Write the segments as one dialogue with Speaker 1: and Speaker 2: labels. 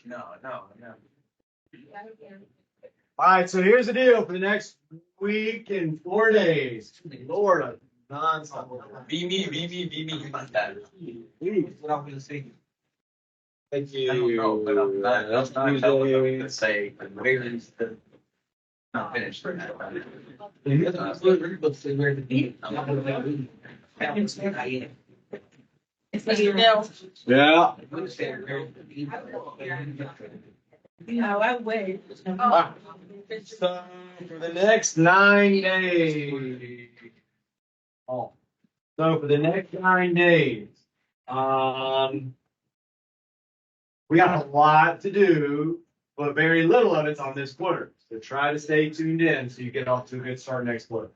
Speaker 1: No.
Speaker 2: All right, so here's the deal for the next week and 4 days. Lord, nonstop.
Speaker 1: Be me. Like that. That's what I'm gonna say.
Speaker 2: Thank you.
Speaker 1: I don't know, but I'm not telling them to say where is the not finished.
Speaker 3: It's Mr. Gill.
Speaker 2: Yeah.
Speaker 3: No, I wait.
Speaker 2: So for the next 9 days. Oh. So for the next 9 days, we got a lot to do, but very little of it's on this quarter. So try to stay tuned in so you get off to a good start next quarter.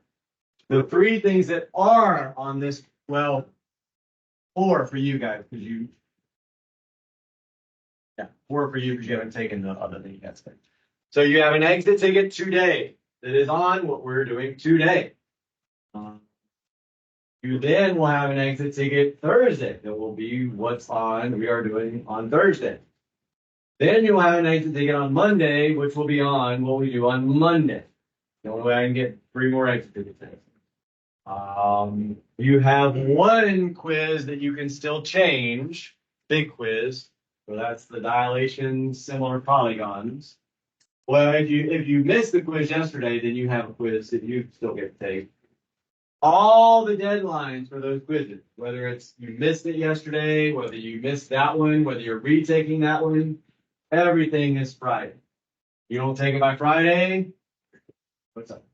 Speaker 2: The 3 things that are on this, well, 4 for you guys, because you, 4 for you because you haven't taken the other thing yet. So you have an exit ticket today that is on what we're doing today. You then will have an exit ticket Thursday that will be what's on we are doing on Thursday. Then you'll have an exit ticket on Monday, which will be on what we do on Monday. The only way I can get 3 more exit tickets. You have 1 quiz that you can still change, big quiz. So that's the dilation similar polygons. Well, if you missed the quiz yesterday, then you have a quiz that you still get to take. All the deadlines for those quizzes, whether it's you missed it yesterday, whether you missed that one, whether you're retaking that one, everything is Friday. You don't take it by Friday, what's up?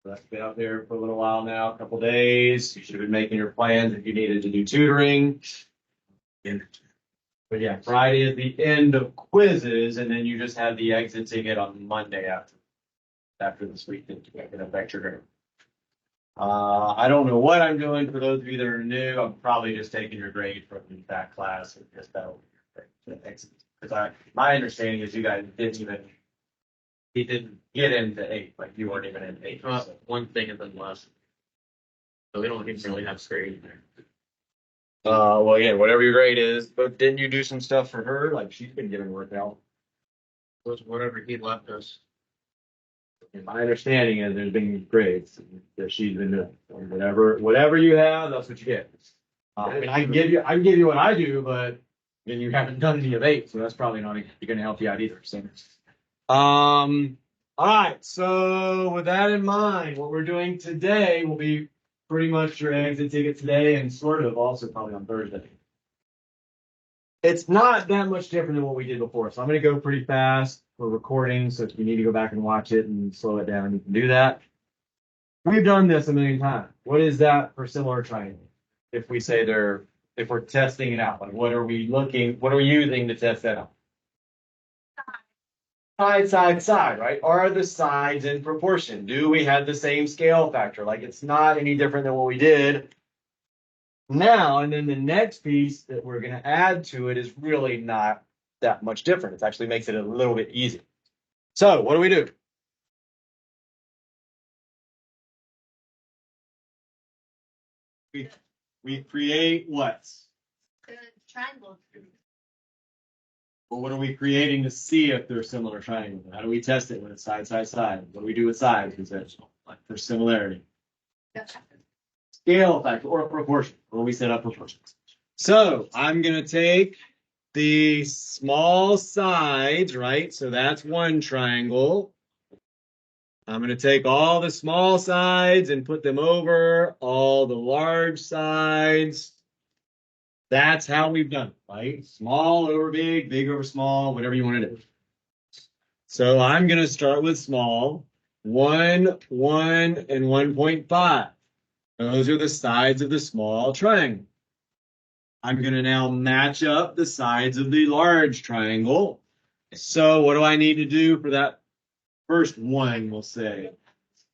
Speaker 2: That's been out there for a little while now, a couple days. You should have been making your plans if you needed to do tutoring. But yeah, Friday is the end of quizzes, and then you just have the exit ticket on Monday after this week that can affect your grade. I don't know what I'm doing for those of you that are new. I'm probably just taking your grade from that class and just that'll be your exit. Because my understanding is you guys he didn't get into 8, like you weren't even in 8.
Speaker 1: So. One thing and then less. So we don't even really have grade in there.
Speaker 2: Well, yeah, whatever your grade is. But didn't you do some stuff for her? Like she's been getting worked out.
Speaker 1: It was whatever he left us.
Speaker 2: And my understanding is there's been grades that she's been doing. Whatever you have, that's what you get. I mean, I can give you what I do, but then you haven't done any of 8, so that's probably not going to help you out either. So, all right. So with that in mind, what we're doing today will be pretty much your exit ticket today, and sort of also probably on Thursday. It's not that much different than what we did before, so I'm going to go pretty fast for recording. So if you need to go back and watch it and slow it down, you can do that. We've done this a million times. What is that for similar triangle? If we say if we're testing it out, like what are we using to test that out? Side, right? Are the sides in proportion? Do we have the same scale factor? Like it's not any different than what we did now. And then the next piece that we're going to add to it is really not that much different. It actually makes it a little bit easier. So what do? We create what?
Speaker 3: Triangle.
Speaker 2: Well, what are we creating to see if they're similar triangles? How do we test it when it's side? What do we do with sides? Is that like for similarity? Scale factor or proportion, where we set up proportions. So I'm going to take the small sides, right? So that's one triangle. I'm going to take all the small sides and put them over all the large sides. That's how we've done it, right? Small over big, big over small, whatever you want to do. So I'm going to start with small. 1, 1, and 1.5. Those are the sides of the small triangle. I'm going to now match up the sides of the large triangle. So what do I need to do for that first one, we'll say?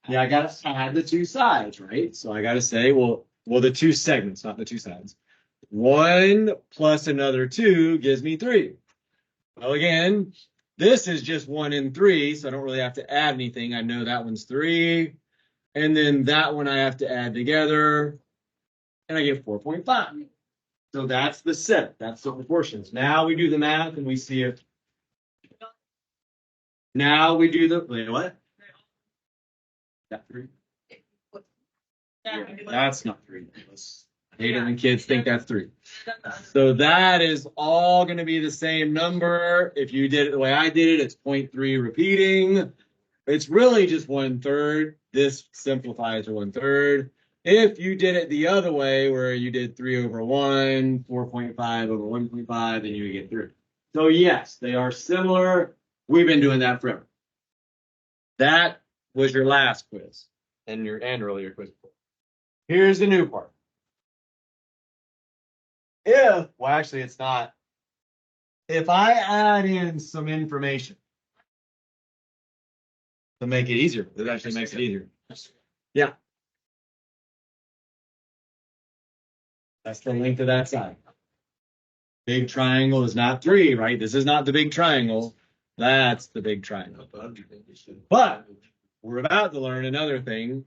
Speaker 2: Yeah, I got to add the 2 sides, right? So I got to say, well, the 2 segments, not the 2 sides. 1 plus another 2 gives me 3. Well, again, this is just 1 and 3, so I don't really have to add anything. I know that one's 3. And then that one I have to add together, and I get 4.5. So that's the set. That's the proportions. Now we do the math, and we see if Now we do the, wait, what? That 3? That's not 3. I hate it when kids think that's 3. So that is all going to be the same number. If you did it the way I did it, it's 0.3 repeating. It's really just 1/3. This simplifies to 1/3. If you did it the other way, where you did 3 over 1, 4.5 over 1.5, then you would get 3. So yes, they are similar. We've been doing that forever. That was your last quiz and your earlier quiz. Here's the new part. Well, actually, it's not. If I add in some information to make it easier, it actually makes it easier. Yeah. That's the length of that side. Big triangle is not 3, right? This is not the big triangle. That's the big triangle. But we're about to learn another thing.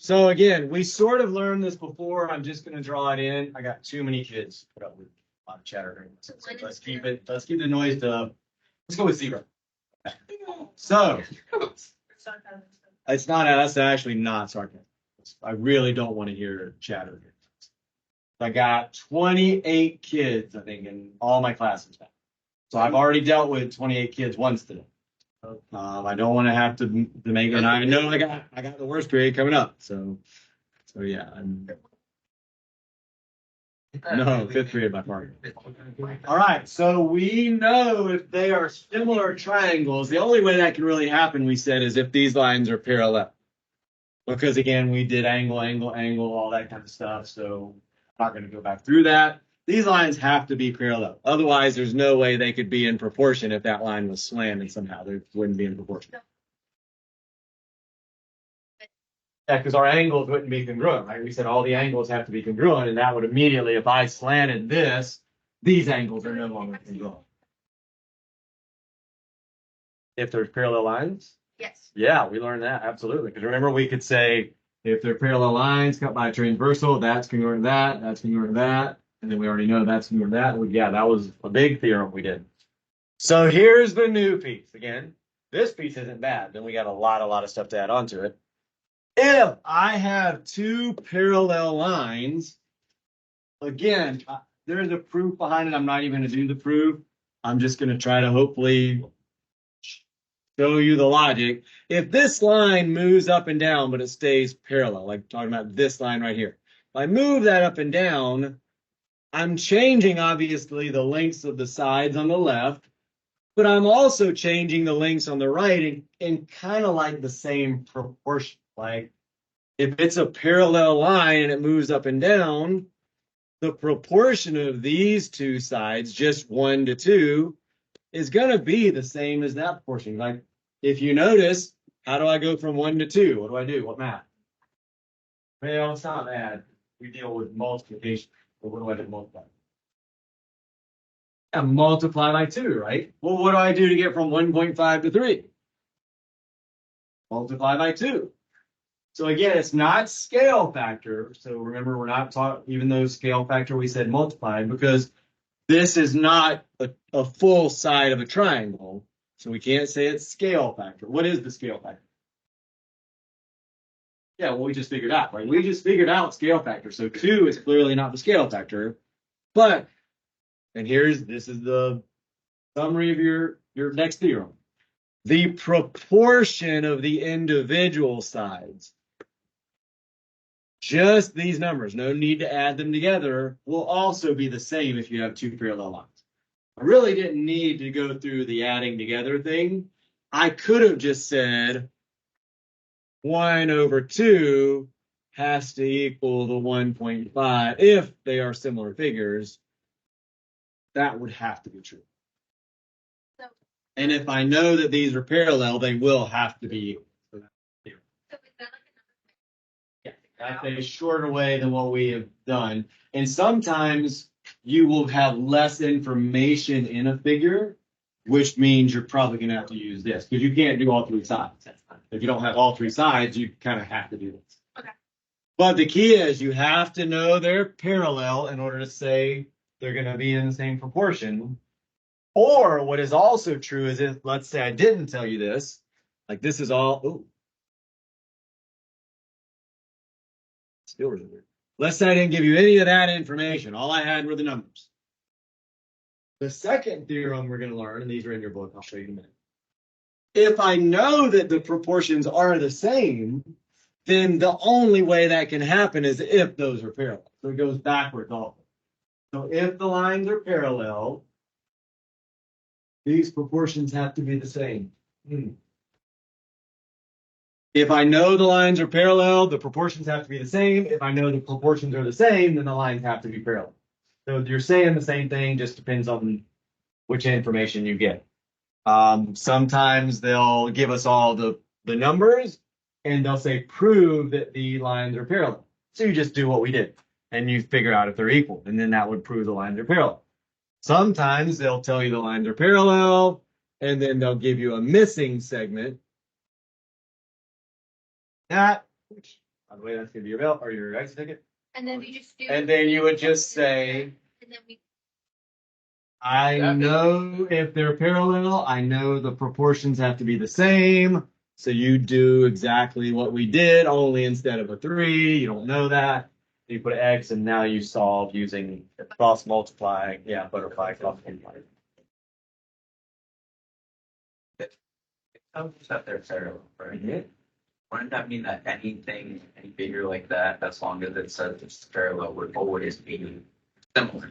Speaker 2: So again, we sort of learned this before. I'm just going to draw it in. I got too many kids put up with a lot of chatter. So let's keep the noise to, let's go with 0. So it's not, that's actually not sarcasm. I really don't want to hear chatter. I got 28 kids, I think, in all my classes now. So I've already dealt with 28 kids once today. I don't want to have to make it. And I know I got the worst period coming up. So yeah. No, 5th period by far. All right. So we know if they are similar triangles, the only way that can really happen, we said, is if these lines are parallel. Because again, we did angle, all that kind of stuff. So I'm not going to go back through that. These lines have to be parallel. Otherwise, there's no way they could be in proportion if that line was slanted somehow. They wouldn't be in proportion. Yeah, because our angles wouldn't be congruent, right? We said all the angles have to be congruent, and that would immediately, if I slanted this, these angles are no longer congruent. If there's parallel lines?
Speaker 3: Yes.
Speaker 2: Yeah, we learned that, absolutely. Because remember, we could say, if they're parallel lines cut by a transversal, that's congruent to that, that's congruent to that. And then we already know that's congruent to that. Yeah, that was a big theorem we did. So here's the new piece. Again, this piece isn't bad. Then we got a lot of stuff to add on to it. If I have 2 parallel lines, again, there's a proof behind it. I'm not even going to do the proof. I'm just going to try to hopefully show you the logic. If this line moves up and down, but it stays parallel, like talking about this line right here. If I move that up and down, I'm changing, obviously, the lengths of the sides on the left, but I'm also changing the lengths on the right in kind of like the same proportion. Like if it's a parallel line and it moves up and down, the proportion of these two sides, just 1 to 2, is going to be the same as that proportion. Like if you notice, how do I go from 1 to 2? What do I do? What math? Well, it's not bad. We deal with multiplication. But what do I do? Multiply? Yeah, multiply by 2, right? Well, what do I do to get from 1.5 to 3? Multiply by 2. So again, it's not scale factor. So remember, we're not talking, even though scale factor, we said multiply, because this is not a full side of a triangle. So we can't say it's scale factor. What is the scale factor? Yeah, well, we just figured out, right? We just figured out scale factor. So 2 is clearly not the scale factor. But, and this is the summary of your next theorem. The proportion of the individual sides, just these numbers, no need to add them together, will also be the same if you have 2 parallel lines. I really didn't need to go through the adding together thing. I could have just said 1 over 2 has to equal the 1.5 if they are similar figures. That would have to be true. And if I know that these are parallel, they will have to be equal. So that's a shorter way than what we have done. And sometimes you will have less information in a figure, which means you're probably going to have to use this because you can't do all 3 sides. If you don't have all 3 sides, you kind of have to do this. Okay. But the key is you have to know they're parallel in order to say they're going to be in the same proportion. Or what is also true is if, let's say I didn't tell you this, like this is all, ooh. Still really weird. Let's say I didn't give you any of that information. All I had were the numbers. The second theorem we're going to learn, and these are in your book, I'll show you in a minute. If I know that the proportions are the same, then the only way that can happen is if those are parallel. So it goes backwards also. So if the lines are parallel, these proportions have to be the same. If I know the lines are parallel, the proportions have to be the same. If I know the proportions are the same, then the lines have to be parallel. So you're saying the same thing, just depends on which information you get. Sometimes they'll give us all the numbers and they'll say prove that the lines are parallel. So you just do what we did and you figure out if they're equal, and then that would prove the lines are parallel. Sometimes they'll tell you the lines are parallel and then they'll give you a missing segment. That, which by the way, that's gonna be your belt or your exit ticket.
Speaker 3: And then you just do.
Speaker 2: And then you would just say,
Speaker 3: And then we.
Speaker 2: I know if they're parallel, I know the proportions have to be the same. So you do exactly what we did, only instead of a 3, you don't know that. You put an X and now you solve using cross multiplying, butterfly cross multiplying.
Speaker 1: How is that they're parallel, right?
Speaker 2: Mm-hmm.
Speaker 1: Wouldn't that mean that any figure like that, as long as it says it's parallel, would always be similar?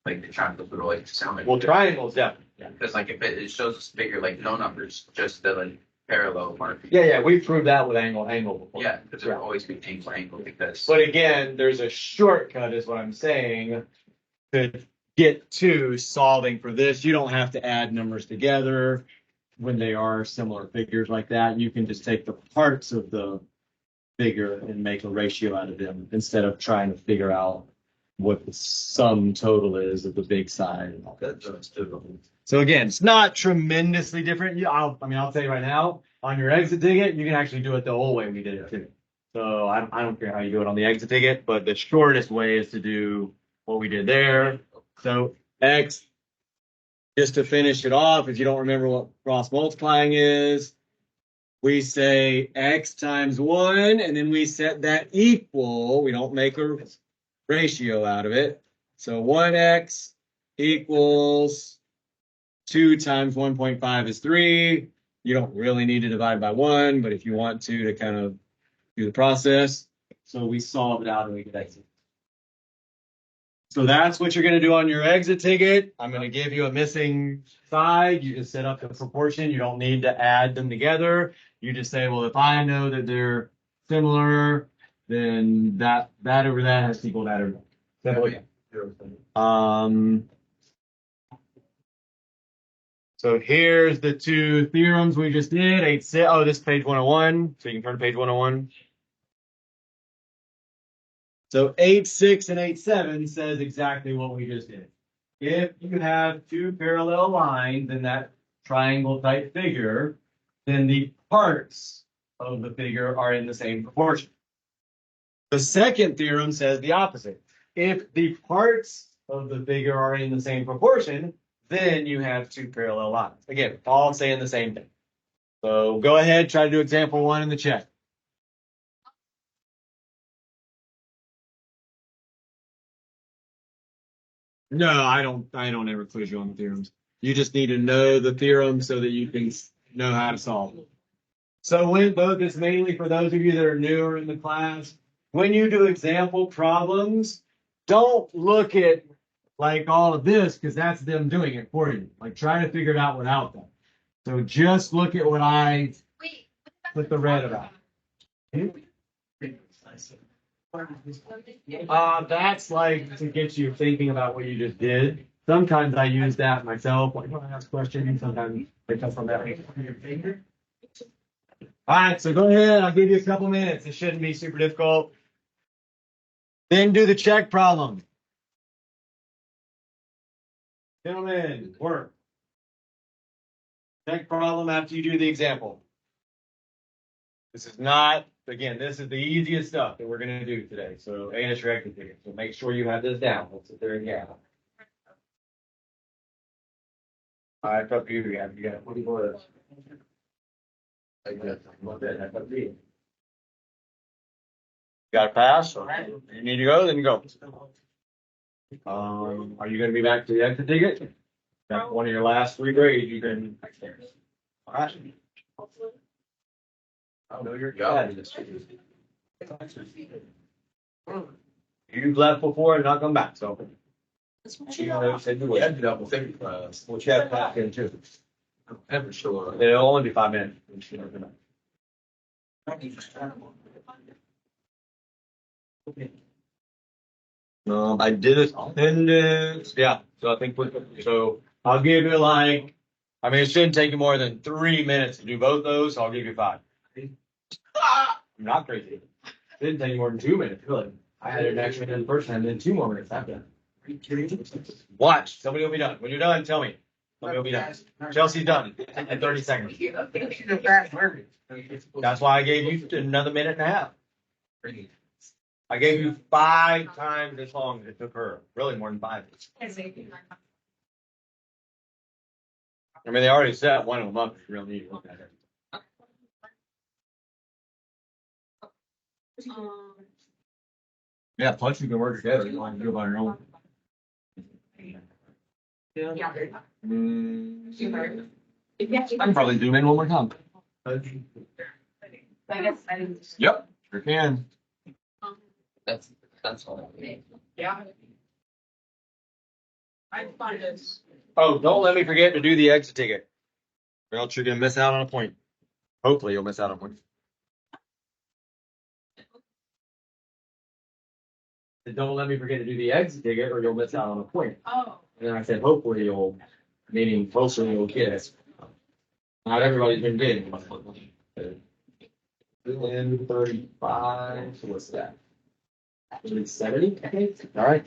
Speaker 1: Like the triangles would always sound like.
Speaker 2: Well, triangles, definitely. Yeah.
Speaker 1: Because like if it shows us a figure like no numbers, just the like, parallel mark.
Speaker 2: Yeah, we proved that with angle before.
Speaker 1: Yeah, because there will always be angle because.
Speaker 2: But again, there's a shortcut, is what I'm saying, to get to solving for this. You don't have to add numbers together when they are similar figures like that. You can just take the parts of the figure and make a ratio out of them instead of trying to figure out what the sum total is of the big side and all that. So again, it's not tremendously different. I'll tell you right now, on your exit ticket, you can actually do it the old way we did it too. So I don't care how you do it on the exit ticket, but the shortest way is to do what we did there. So X, just to finish it off, if you don't remember what cross multiplying is, we say X times 1, and then we set that equal. We don't make a ratio out of it. So 1x equals 2 times 1.5 is 3. You don't really need to divide by 1, but if you want to kind of do the process. So we solve it out and we get exit. So that's what you're going to do on your exit ticket. I'm going to give you a missing side. You just set up the proportion. You don't need to add them together. You just say, well, if I know that they're similar, then that over that has to equal that over that. So here's the two theorems we just did. This is page 101. So you can turn to page 101. So 8.6 and 8.7 says exactly what we just did. If you have two parallel lines in that triangle type figure, then the parts of the figure are in the same proportion. The second theorem says the opposite. If the parts of the figure are in the same proportion, then you have two parallel lines. Again, all saying the same thing. So go ahead, try to do example 1 in the chat. No, I don't ever quiz you on the theorems. You just need to know the theorem so that you can know how to solve it. So when both is mainly for those of you that are newer in the class, when you do example problems, don't look at like all of this because that's them doing it for you. Like try to figure it out without them. So just look at what I put the red about. That's like to get you thinking about what you just did. Sometimes I use that myself, like when I ask questions, sometimes they come from that. All right, so go ahead. I'll give you a couple minutes. It shouldn't be super difficult. Then do the check problem. Gentlemen, work. Check problem after you do the example. This is not, again, this is the easiest stuff that we're going to do today. So, and it's your exit ticket. So make sure you have this down. Let's sit there and gap. All right, it's up to you. You got 24 of this. Got to pass? Or you need to go? Then you go. Are you going to be back to the exit ticket? That's one of your last 3 grades. You can. All right. I know you're going. You've left before and not come back, so. You said you would.
Speaker 1: Yeah, double think,
Speaker 2: We'll chat back in too.
Speaker 1: I'm sure.
Speaker 2: It'll only be 5 minutes. I did attendance. Yeah, so I think so I'll give you like, I mean, it shouldn't take you more than 3 minutes to do both those, so I'll give you 5. I'm not crazy. It didn't take you more than 2 minutes, really. I had an extra minute the first time, then 2 more minutes after that. Are you kidding? Watch, somebody will be done. When you're done, tell me. Somebody will be done. Chelsea's done in 30 seconds. That's why I gave you another minute and a half. I gave you 5 times as long as it took her. Really more than 5. I mean, they already set one of them up if you really need to look at it. Yeah, plus you can work together. You want to do it on your own. I can probably zoom in one more time. Yep, sure can.
Speaker 1: That's all.
Speaker 3: Yeah. I find it.
Speaker 2: Oh, don't let me forget to do the exit ticket. Or else you're gonna miss out on a point. Hopefully you'll miss out on a point. Don't let me forget to do the exit ticket or you'll miss out on a point.
Speaker 3: Oh.
Speaker 2: And then I said, hopefully you'll, meaning hopefully you'll get it. Not everybody's been getting it. 35, so what's that? 70, I think. All right.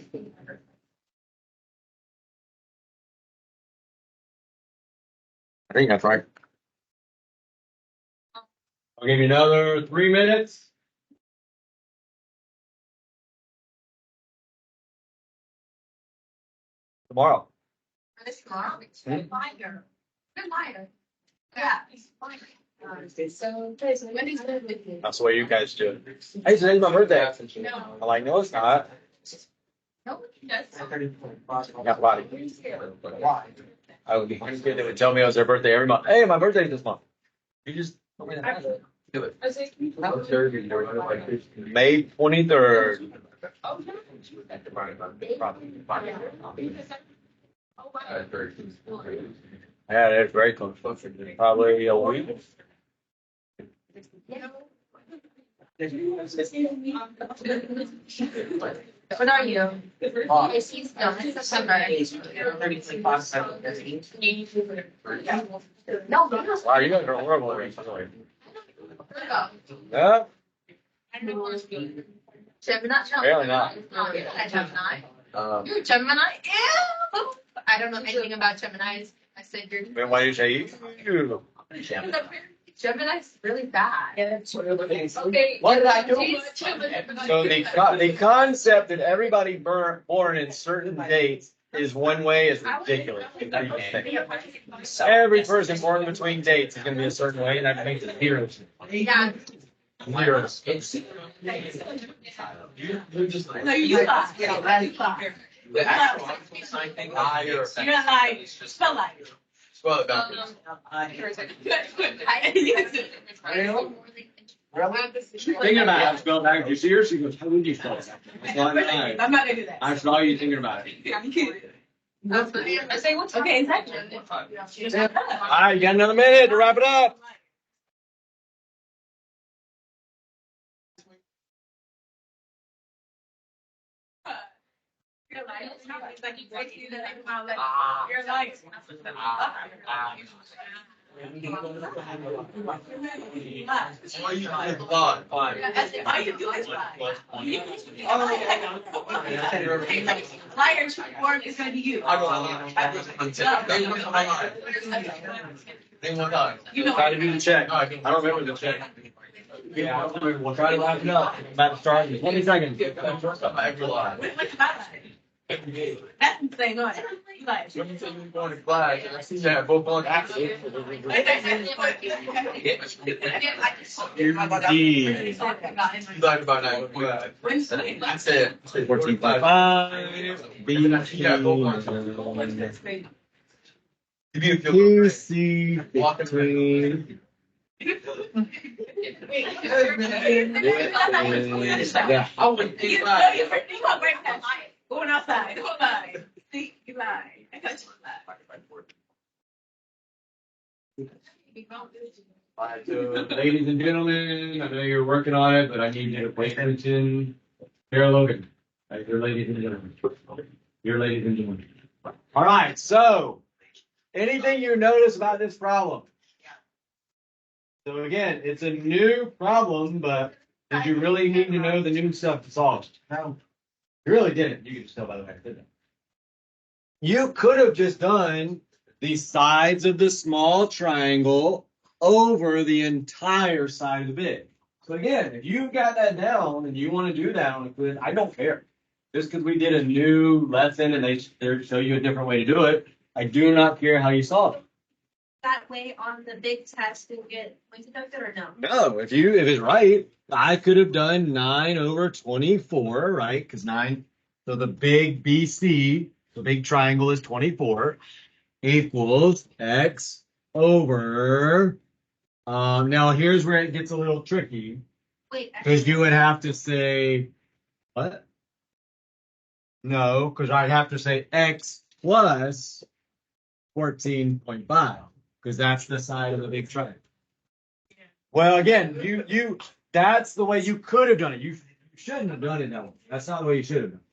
Speaker 2: I think that's right. I'll give you another 3 minutes. Tomorrow.
Speaker 3: This tomorrow? Good liar. Good liar. Yeah. So when is it?
Speaker 2: That's the way you guys do it. Hey, today's my birthday.
Speaker 3: No.
Speaker 2: I'm like, no, it's not.
Speaker 3: No, that's.
Speaker 2: I got body. I would be good. They would tell me it was their birthday every month. Hey, my birthday's this month. You just told me that.
Speaker 1: Do it.
Speaker 2: May 23rd.
Speaker 3: Oh, no. Oh, wow.
Speaker 2: Yeah, it's very close. Probably a week.
Speaker 3: What are you? Yes, he's done. September. No,
Speaker 2: Wow, you guys are horrible at it. Yeah?
Speaker 3: Gemini?
Speaker 2: Apparently not.
Speaker 3: You're not a Gemini. You're a Gemini? Ew. I don't know anything about Geminis. I said you're.
Speaker 2: Then why do you say you?
Speaker 3: Gemini's really bad.
Speaker 1: Yeah, that's what everybody.
Speaker 3: Okay.
Speaker 1: What did I do?
Speaker 2: So the concept that everybody born in certain dates is one way is ridiculous. Every person born between dates is going to be a certain way, and that makes it heroes.
Speaker 3: Yeah.
Speaker 2: Heroes.
Speaker 3: No, you lie.
Speaker 1: The actual sign thing.
Speaker 3: You're like, spell like.
Speaker 1: Spell it back.
Speaker 2: Thinking about it, I spelled back. You see her? She goes, how would you spell it?
Speaker 3: I'm not gonna do that.
Speaker 2: I saw you thinking about it.
Speaker 3: I say, what's okay? Exactly.
Speaker 2: All right, you got another minute to wrap it up.
Speaker 3: You're like, liar form is gonna be you.
Speaker 1: They won't die.
Speaker 3: You know.
Speaker 2: Try to do the check. I don't remember the check. Yeah, we'll try to wrap it up. About to start in 20 seconds.
Speaker 1: Every lie.
Speaker 3: What about it? That's insane. Go ahead. Like,
Speaker 1: Let me tell you going to class, and I see that both on accident.
Speaker 2: Indeed.
Speaker 1: You lied about that. I said
Speaker 2: 14.5. B.
Speaker 1: Yeah, both on.
Speaker 2: QC 15. Yeah.
Speaker 1: I wouldn't think about it.
Speaker 3: Going outside. Go outside. See, you lied. I got you
Speaker 2: Ladies and gentlemen, I know you're working on it, but I need you to pay attention. Sarah Logan, your ladies and gentlemen. Your ladies and gentlemen. All right, so anything you notice about this problem? So again, it's a new problem, but did you really need to know the new stuff to solve? No, you really didn't. You can just tell by the way I did it. You could have just done the sides of the small triangle over the entire side of the big. So again, if you've got that down and you want to do that on a quiz, I don't care. Just because we did a new lesson and they show you a different way to do it, I do not care how you solve it.
Speaker 3: That way on the big test to get points deducted or no?
Speaker 2: No, if it's right, I could have done 9 over 24, right? Because 9, so the big BC, the big triangle is 24, equals x over. Now here's where it gets a little tricky.
Speaker 3: Wait,
Speaker 2: Because you would have to say, what? No, because I'd have to say x plus 14.5, because that's the side of the big triangle. Well, again, you that's the way you could have done it. You shouldn't have done it that way. That's not the way you should have done it.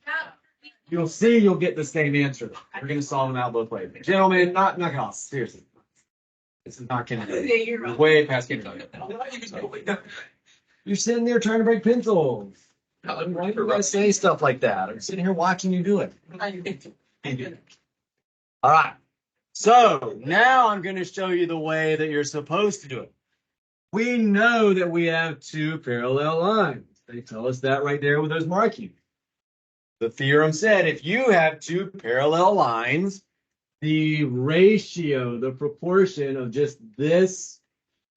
Speaker 2: You'll see you'll get the same answer. We're going to solve them out both ways. Gentlemen, knock off. Seriously. This is not kindergarten. You're way past kindergarten. You're sitting there trying to break pencils. Why do you guys say stuff like that? I'm sitting here watching you do it. All right. So now I'm going to show you the way that you're supposed to do it. We know that we have two parallel lines. They tell us that right there with those markings. The theorem said if you have two parallel lines, the ratio, the proportion of just this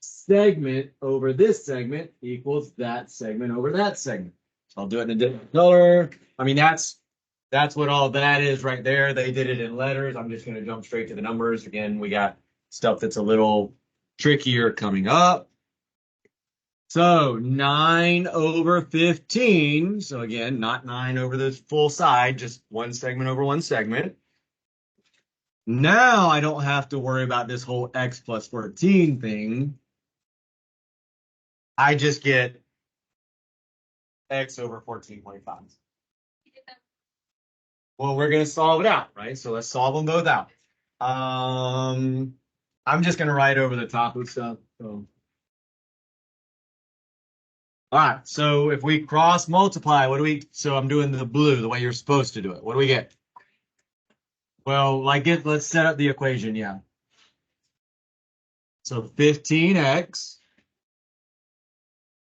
Speaker 2: segment over this segment equals that segment over that segment. So I'll do it in a different color. I mean, that's what all that is right there. They did it in letters. I'm just going to jump straight to the numbers. Again, we got stuff that's a little trickier coming up. So 9 over 15. So again, not 9 over the full side, just one segment over one segment. Now I don't have to worry about this whole x plus 14 thing. I just get x over 14.5. Well, we're going to solve it out, right? So let's solve them both out. I'm just going to write over the top of stuff. So. All right, so if we cross multiply, so I'm doing the blue, the way you're supposed to do it. What do we get? Well, let's set up the equation, yeah. So 15x.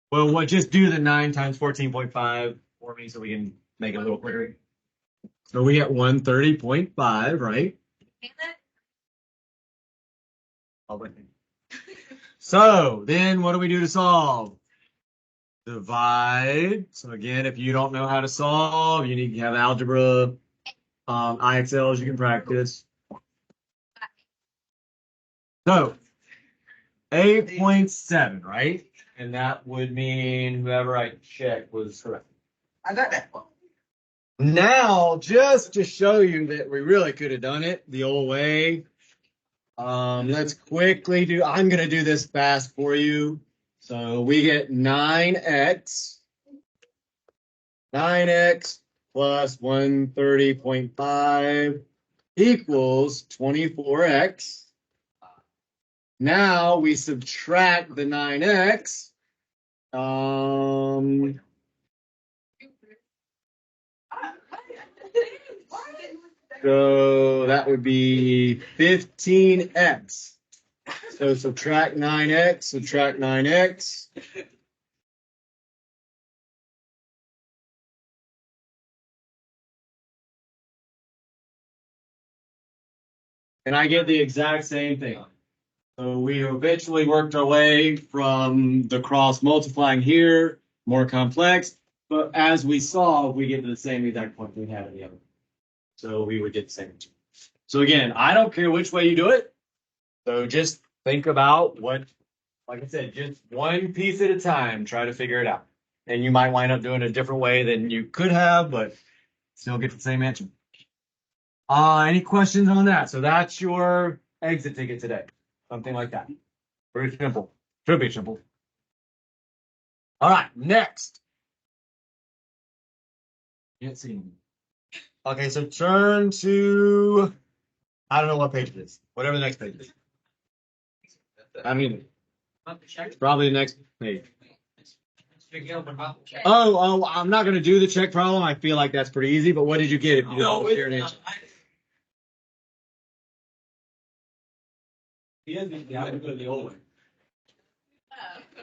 Speaker 2: Well, we'll just do the 9 times 14.5 for me so we can make it a little quicker. So we get 130.5, right? So then what do we do to solve? Divide. So again, if you don't know how to solve, you need to have algebra, IXLs you can practice. So 8.7, right? And that would mean whoever I checked was correct.
Speaker 1: I got that.
Speaker 2: Now, just to show you that we really could have done it the old way, let's quickly I'm going to do this fast for you. So we get 9x plus 130.5 equals 24x. Now we subtract the 9x. So that would be 15x. So subtract 9x. and I get the exact same thing. So we eventually worked our way from the cross multiplying here, more complex, but as we saw, we get to the same exact point we had in the other. So we would get the same. So again, I don't care which way you do it. So just think about what, like I said, just one piece at a time, try to figure it out. And you might wind up doing it a different way than you could have, but still get the same answer. Any questions on that? So that's your exit ticket today. Something like that. Very simple. Should be simple. All right, next. Can't see. Okay, so turn to, I don't know what page it is. Whatever the next page is. I mean, it's probably the next page. Oh, I'm not going to do the check problem. I feel like that's pretty easy, but what did you get if you don't share an answer?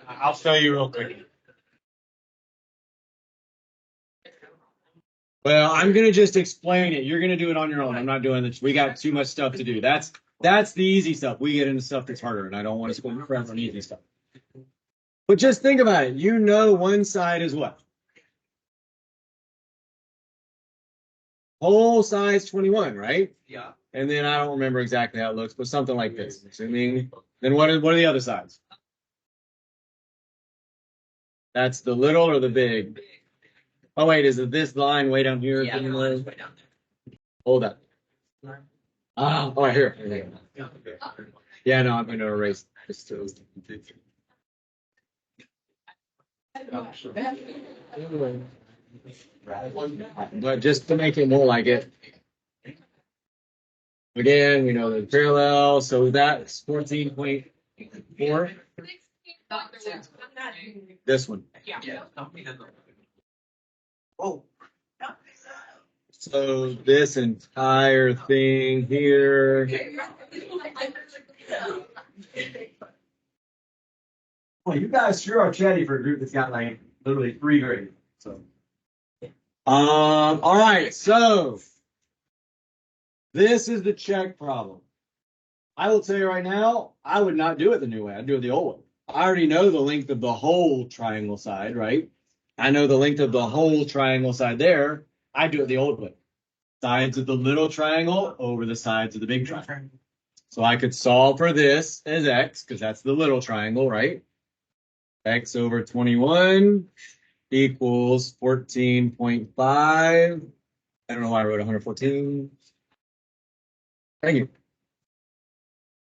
Speaker 2: I'll show you real quick. Well, I'm going to just explain it. You're going to do it on your own. I'm not doing this. We got too much stuff to do. That's the easy stuff. We get into stuff that's harder, and I don't want to spend forever on easy stuff. But just think about it. You know one side is what? Whole side's 21, right?
Speaker 1: Yeah.
Speaker 2: And then I don't remember exactly how it looks, but something like this. Assuming, then what are the other sides? That's the little or the big? Oh wait, is it this line way down here?
Speaker 1: Yeah, the line's way down there.
Speaker 2: Hold up. Oh, right here. Yeah, no, I'm going to erase this too. But just to make it more like it. Again, we know the parallel, so that's 14.4. This one.
Speaker 1: Yeah.
Speaker 2: Oh. So this entire thing here. Well, you guys sure are chatty for a group that's got like literally 3 grades. So. All right, so this is the check problem. I will tell you right now, I would not do it the new way. I'd do it the old way. I already know the length of the whole triangle side, right? I know the length of the whole triangle side there. I do it the old way. Sides of the little triangle over the sides of the big triangle. So I could solve for this as x, because that's the little triangle, right? X over 21 equals 14.5. I don't know why I wrote 114. Thank you.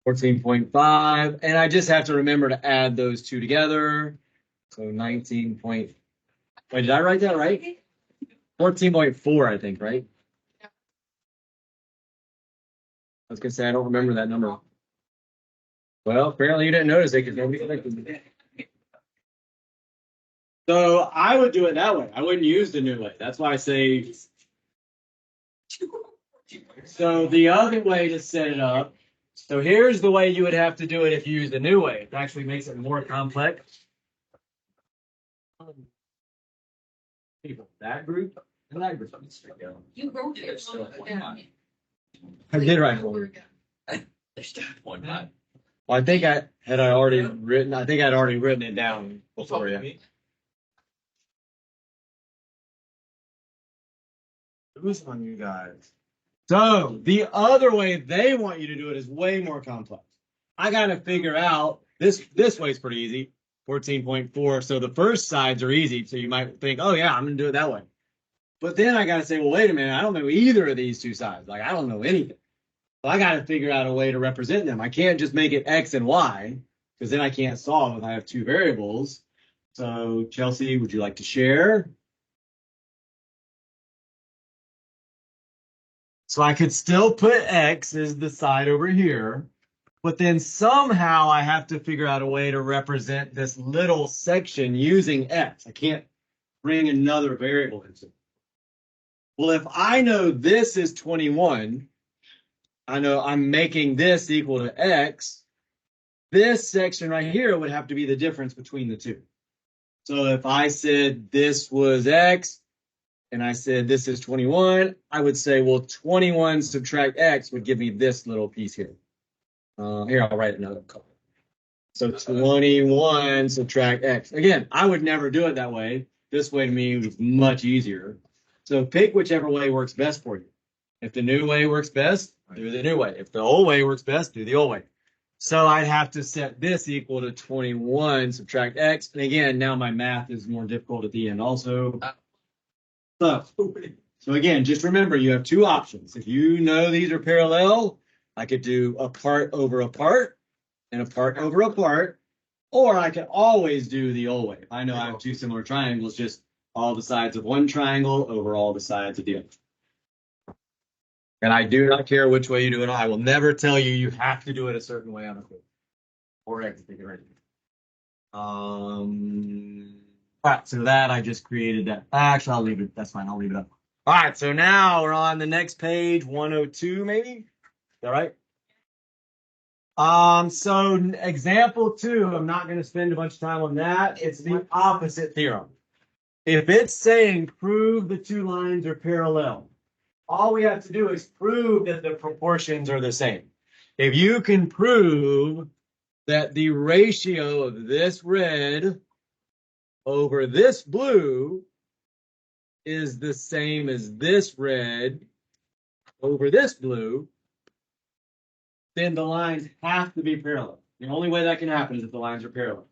Speaker 2: 14.5. And I just have to remember to add those two together. So 19. Wait, did I write that right? 14.4, I think, right? I was going to say, I don't remember that number. Well, apparently you didn't notice it because nobody corrected me. So I would do it that way. I wouldn't use the new way. That's why I say. So the other way to set it up. So here's the way you would have to do it if you use the new way. It actually makes it more complex. People, that group and that group.
Speaker 3: You wrote it.
Speaker 2: I did write one.
Speaker 1: There's still one line.
Speaker 2: Well, I think I'd already written it down before you. Who's on you guys? So the other way they want you to do it is way more complex. I got to figure out this way is pretty easy, 14.4. So the first sides are easy. So you might think, oh yeah, I'm gonna do it that way. But then I got to say, well, wait a minute, I don't know either of these two sides. Like I don't know anything. So I got to figure out a way to represent them. I can't just make it X and Y because then I can't solve if I have two variables. So Chelsea, would you like to share? So I could still put X as the side over here, but then somehow I have to figure out a way to represent this little section using X. I can't bring another variable into it. Well, if I know this is 21, I know I'm making this equal to X, this section right here would have to be the difference between the two. So if I said this was X, and I said this is 21, I would say, well, 21 subtract x would give me this little piece here. Here, I'll write another color. So 21 subtract x. Again, I would never do it that way. This way to me is much easier. So pick whichever way works best for you. If the new way works best, do the new way. If the old way works best, do the old way. So I'd have to set this equal to 21 subtract x. And again, now my math is more difficult at the end also. So again, just remember you have two options. If you know these are parallel, I could do a part over a part and a part over a part, or I could always do the old way. I know I have two similar triangles, just all the sides of one triangle over all the sides of the other. And I do not care which way you do it. I will never tell you you have to do it a certain way on a quiz or everything or anything. All right, so that I just created that. Actually, I'll leave it. That's fine. I'll leave it up. All right, so now we're on the next page, 102 maybe. Is that right? So example 2, I'm not going to spend a bunch of time on that. It's the opposite theorem. If it's saying prove the two lines are parallel, all we have to do is prove that the proportions are the same. If you can prove that the ratio of this red over this blue is the same as this red over this blue, then the lines have to be parallel. The only way that can happen is if the lines are parallel.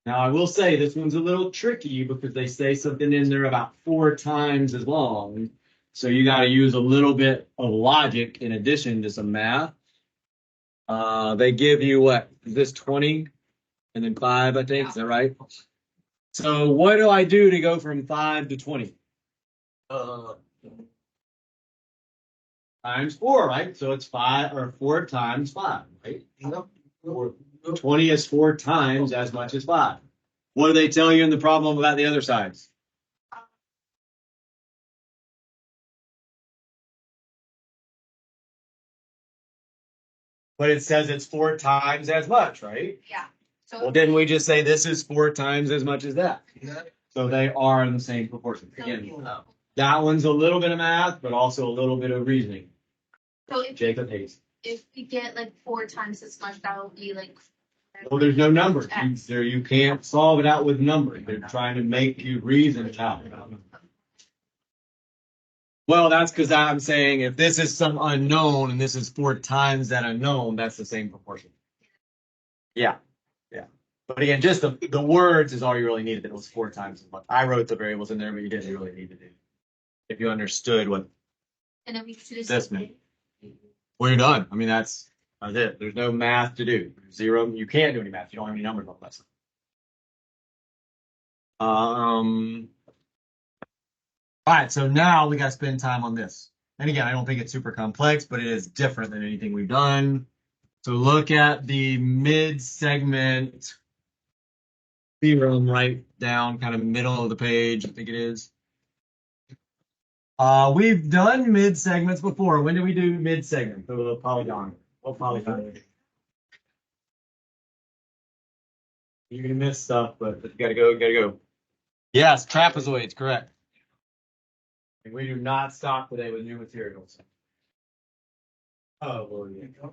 Speaker 2: Now, I will say this one's a little tricky because they say something in there about 4 times as long. So you got to use a little bit of logic in addition to some math. They give you what? Is this 20 and then 5, I think? Is that right? So what do I do to go from 5 to 20? Times 4, right? So it's 5 or 4 times 5, right? 20 is 4 times as much as 5. What do they tell you in the problem about the other sides? But it says it's 4 times as much, right?
Speaker 3: Yeah. So
Speaker 2: Well, didn't we just say this is 4 times as much as that? So they are in the same proportion. Again, that one's a little bit of math, but also a little bit of reasoning.
Speaker 3: So if,
Speaker 2: Jacob Hayes.
Speaker 3: if we get like 4 times as much, that will be like.
Speaker 2: Well, there's no numbers. You can't solve it out with numbers. They're trying to make you reason it out. Well, that's because I'm saying if this is some unknown and this is 4 times that unknown, that's the same proportion. Yeah. Yeah. But again, just the words is all you really needed. It was 4 times as much. I wrote the variables in there, but you didn't really need to do. If you understood what
Speaker 3: And then we do
Speaker 2: this meant. Well, you're done. I mean, that's it. There's no math to do. 0. You can't do any math. You don't have any numbers on the lesson. All right, so now we got to spend time on this. And again, I don't think it's super complex, but it is different than anything we've done. So look at the mid-segment theorem right down, kind of middle of the page, I think it is. We've done mid-segments before. When did we do mid-segment? The little polygon. What polygon? You're going to miss stuff, but you got to go. Yes, trapezoids, correct. We do not stop today with new materials. Oh, well, yeah.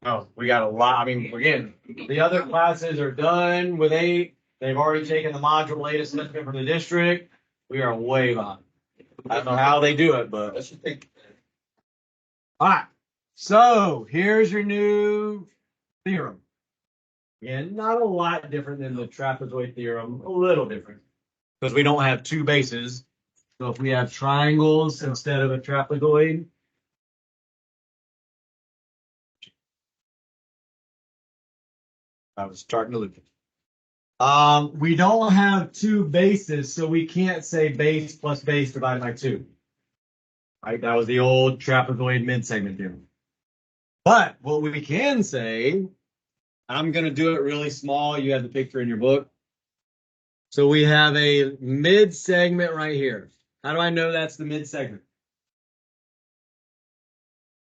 Speaker 2: Oh, we got a lot. I mean, again, the other classes are done with 8. They've already taken the module 8 assessment from the district. We are way behind. I don't know how they do it, but let's just think. All right. So here's your new theorem. Again, not a lot different than the trapezoid theorem, a little different because we don't have 2 bases. So if we have triangles instead of a trapezoid, I was starting to lose it. We don't have 2 bases, so we can't say base plus base divided by 2. Right? That was the old trapezoid mid-segment theorem. But what we can say, I'm going to do it really small. You have the picture in your book. So we have a mid-segment right here. How do I know that's the mid-segment?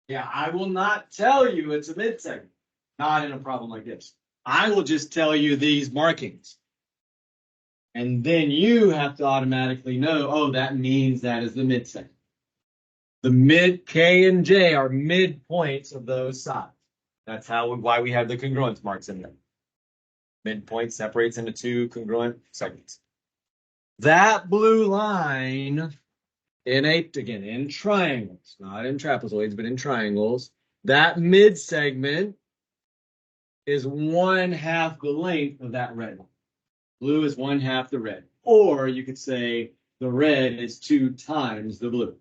Speaker 2: Yeah, I will not tell you it's a mid-segment. Not in a problem like this. I will just tell you these markings. And then you have to automatically know, oh, that means that is the midsegment. The mid K and J are midpoints of those sides. That's why we have the congruence marks in there. Midpoint separates into two congruent segments. That blue line in triangles, not in trapezoids, but in triangles, that mid segment is 1/2 the length of that red line. Blue is 1/2 the red. Or you could say the red is 2 times the blue.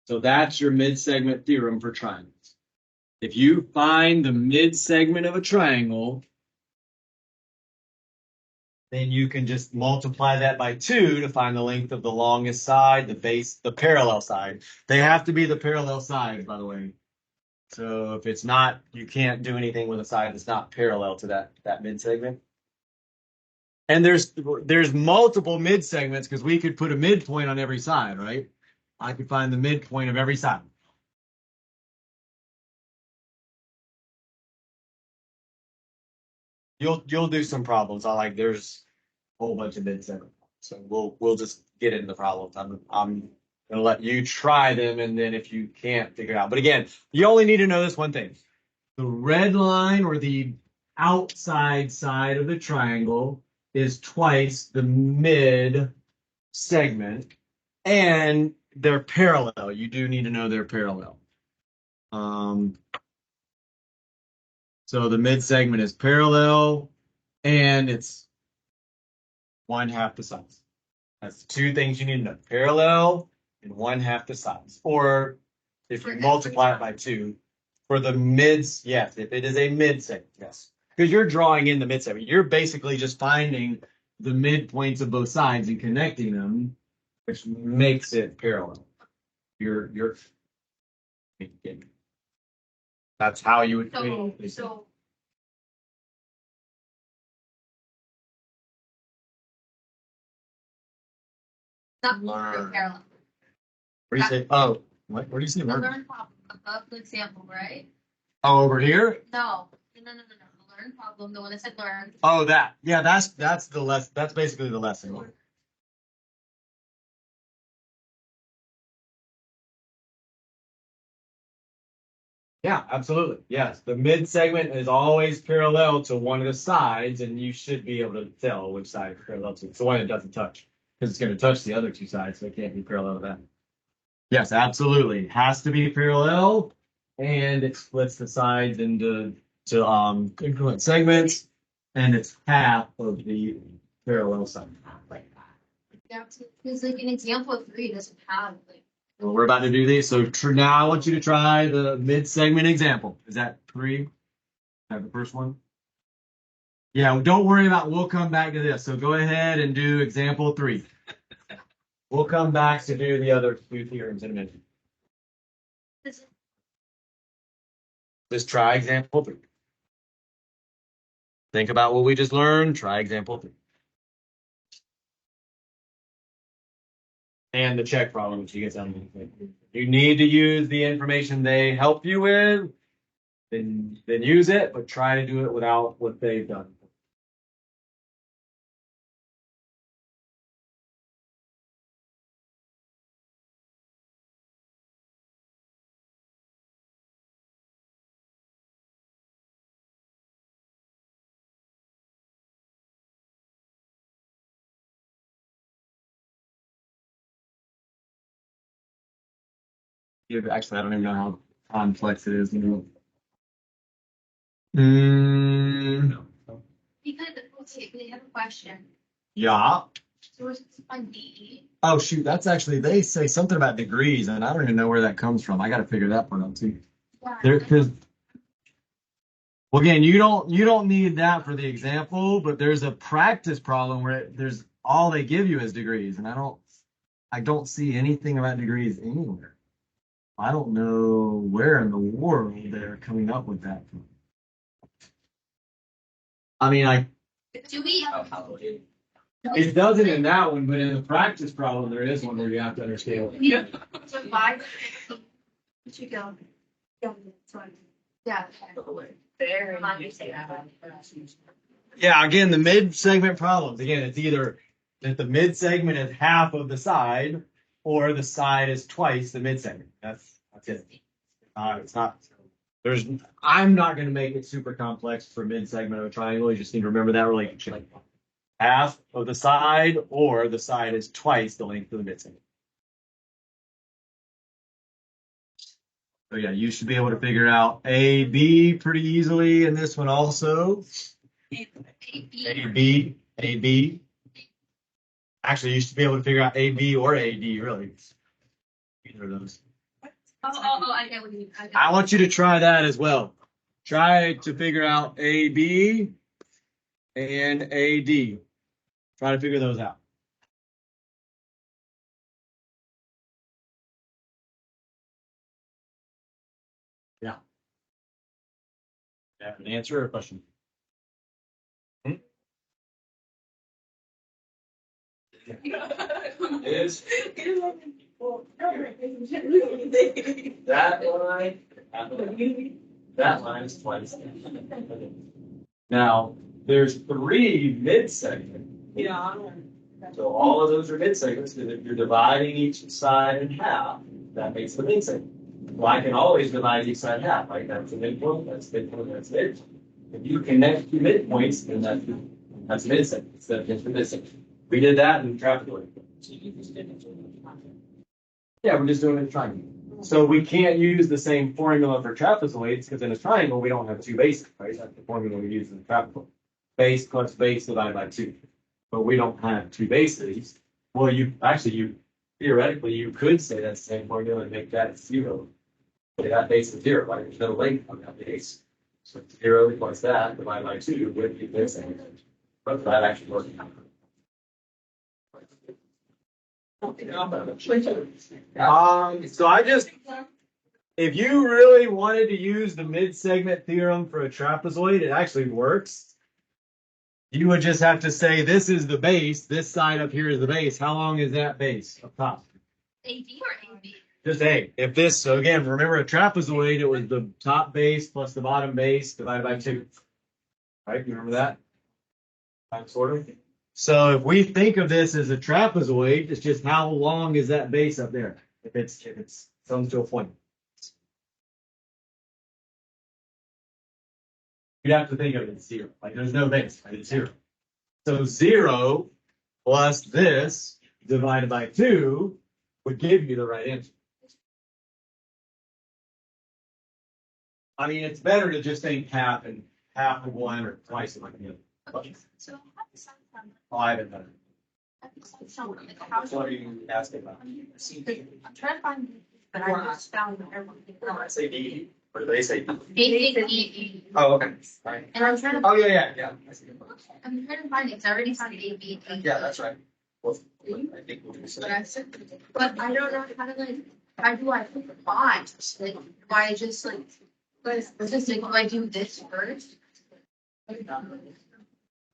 Speaker 2: So that's your mid-segment theorem for triangles. If you find the mid-segment of a triangle, then you can just multiply that by 2 to find the length of the longest side, the base, the parallel side. They have to be the parallel sides, by the way. So if it's not, you can't do anything with a side that's not parallel to that mid-segment. And there's multiple mid-segments because we could put a midpoint on every side, right? I could find the midpoint of every side. You'll do some problems. There's a whole bunch of mid-segments. So we'll just get into the problems. I'm gonna let you try them, and then if you can't figure it out. But again, you only need to know this one thing. The red line or the outside side of the triangle is twice the mid segment, and they're parallel. You do need to know they're parallel. So the mid segment is parallel, and it's 1/2 the size. That's the two things you need to know: parallel and 1/2 the size. Or if you multiply it by 2, for the mids, yes, if it is a mid segment, yes, because you're drawing in the mid segment. You're basically just finding the midpoints of both sides and connecting them, which makes it parallel. You're that's how you would create it.
Speaker 3: So not
Speaker 2: Learn.
Speaker 3: parallel.
Speaker 2: Where do you say? Oh, what? Where do you say
Speaker 3: The
Speaker 2: learn?
Speaker 3: learn problem above the example, right?
Speaker 2: Oh, over here?
Speaker 3: No. The learn problem, the one that said learn.
Speaker 2: Oh, that. Yeah, that's the less. That's basically the lesson. Yeah, absolutely. Yes, the mid segment is always parallel to one of the sides, and you should be able to tell which side it's parallel to. It's the one it doesn't touch, because it's going to touch the other two sides, so it can't be parallel to that. Yes, absolutely. It has to be parallel, and it splits the sides into congruent segments, and it's half of the parallel side.
Speaker 3: Yeah, because like an example of 3 doesn't have like.
Speaker 2: Well, we're about to do these. So now I want you to try the mid-segment example. Is that 3? Have the first one? Yeah, don't worry about, we'll come back to this. So go ahead and do example 3. We'll come back to do the other 2 theorems in a minute. Just try example 3. Think about what we just learned. Try example 3. And the check problem, which you get some. You need to use the information they help you with, then use it, but try to do it without what they've done. Actually, I don't even know how complex it is.
Speaker 3: Because okay, they have a question.
Speaker 2: Yeah.
Speaker 3: So it's on D.
Speaker 2: Oh shoot, that's actually, they say something about degrees, and I don't even know where that comes from. I got to figure that part out too. There, because well, again, you don't need that for the example, but there's a practice problem where there's all they give you is degrees, and I don't see anything about degrees anywhere. I don't know where in the world they're coming up with that from. I mean,
Speaker 3: Do we?
Speaker 2: it doesn't in that one, but in the practice problem, there is one where you have to understand.
Speaker 3: Yeah. So why? Did you go? Yeah.
Speaker 2: Yeah, again, the mid-segment problems. Again, it's either that the mid-segment is half of the side, or the side is twice the mid-segment. That's it. It's not. I'm not going to make it super complex for mid-segment of a triangle. You just need to remember that relationship. Half of the side, or the side is twice the length of the mid-segment. So yeah, you should be able to figure out AB pretty easily in this one also. AB. Actually, you should be able to figure out AB or AD, really. Either of those.
Speaker 3: I get what you mean.
Speaker 2: I want you to try that as well. Try to figure out AB and AD. Try to figure those out. Yeah. Have an answer or a question? Is that line is twice. Now, there's 3 mid-segments.
Speaker 4: Yeah.
Speaker 2: So all of those are mid-segments, because if you're dividing each side in half, that makes the mid-segment. Well, I can always divide each side in half, right? That's the midpoint, that's midpoint, that's midpoint. If you connect 2 midpoints, then that's mid-segment instead of just the mid-segment. We did that in traffic light. Yeah, we're just doing it in a triangle. So we can't use the same formula for trapezoids, because in a triangle we don't have 2 bases, right? That's the formula we use in the trapezoid. Base plus base divided by 2. But we don't have 2 bases. Well, theoretically you could say that's the same formula and make that 0. Say that base is 0, like there's no length on that base. So 0 plus that divided by 2 would be this. But that actually works. If you really wanted to use the mid-segment theorem for a trapezoid, it actually works. You would just have to say this is the base, this side up here is the base. How long is that base up top?
Speaker 3: AD or AB?
Speaker 2: Just A. So again, remember a trapezoid, it was the top base plus the bottom base divided by 2. Right? You remember that? Sort of. So if we think of this as a trapezoid, it's just how long is that base up there? If it's comes to a point. You have to think of it as 0. Like there's no base, right? It's 0. So 0 plus this divided by 2 would give you the right answer. I mean, it's better to just think half of 1 or twice of 1.
Speaker 3: Okay, so how does that sound?
Speaker 2: Oh, I haven't done it.
Speaker 3: How does that sound? Like, how
Speaker 2: What are you asking about?
Speaker 3: I'm trying to find, but I just found everything.
Speaker 2: I say D. Or do they say D?
Speaker 3: AB.
Speaker 2: Oh, okay. Right.
Speaker 3: And I'm trying to.
Speaker 2: Oh, yeah.
Speaker 3: I'm trying to find it. 'Cause I already found AB.
Speaker 2: Yeah, that's right. Well, I think we'll do the
Speaker 3: But I don't know how to like. How do I put the bonds? Like, do I just like? Do I do this first?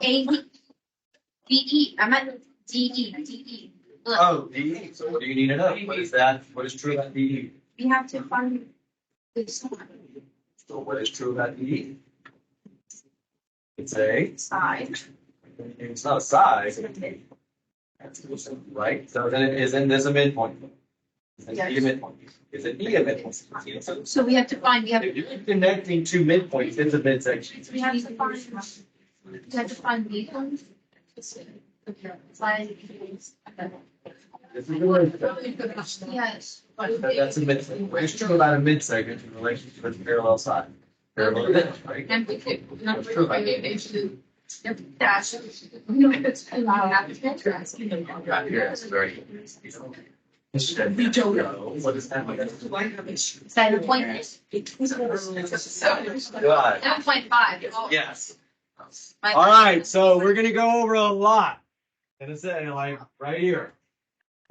Speaker 3: A D E. I'm at DE. Look,
Speaker 2: Oh, D. So what do you need to know? What is that? What is true about D?
Speaker 3: we have to find this one
Speaker 2: So what is true about D? It's a.
Speaker 3: side.
Speaker 2: It's not a size. Right? So then isn't this a midpoint? Is it E a midpoint? Is it E a midpoint?
Speaker 3: So we have to find.
Speaker 2: If you're connecting 2 midpoints, it's a midsection.
Speaker 3: We have to find. We have to find these ones. Side.
Speaker 2: This is a midsection.
Speaker 3: Yes.
Speaker 2: That's a midsection. What is true about a midsegment in relation to its parallel side? Parallel image, right?
Speaker 3: And we could.
Speaker 2: That's true about
Speaker 3: Dash.
Speaker 1: Got here, it's very.
Speaker 2: We don't know. What is happening?
Speaker 3: Side point. 7.5.
Speaker 2: Yes. All right, so we're gonna go over a lot. And it's like right here.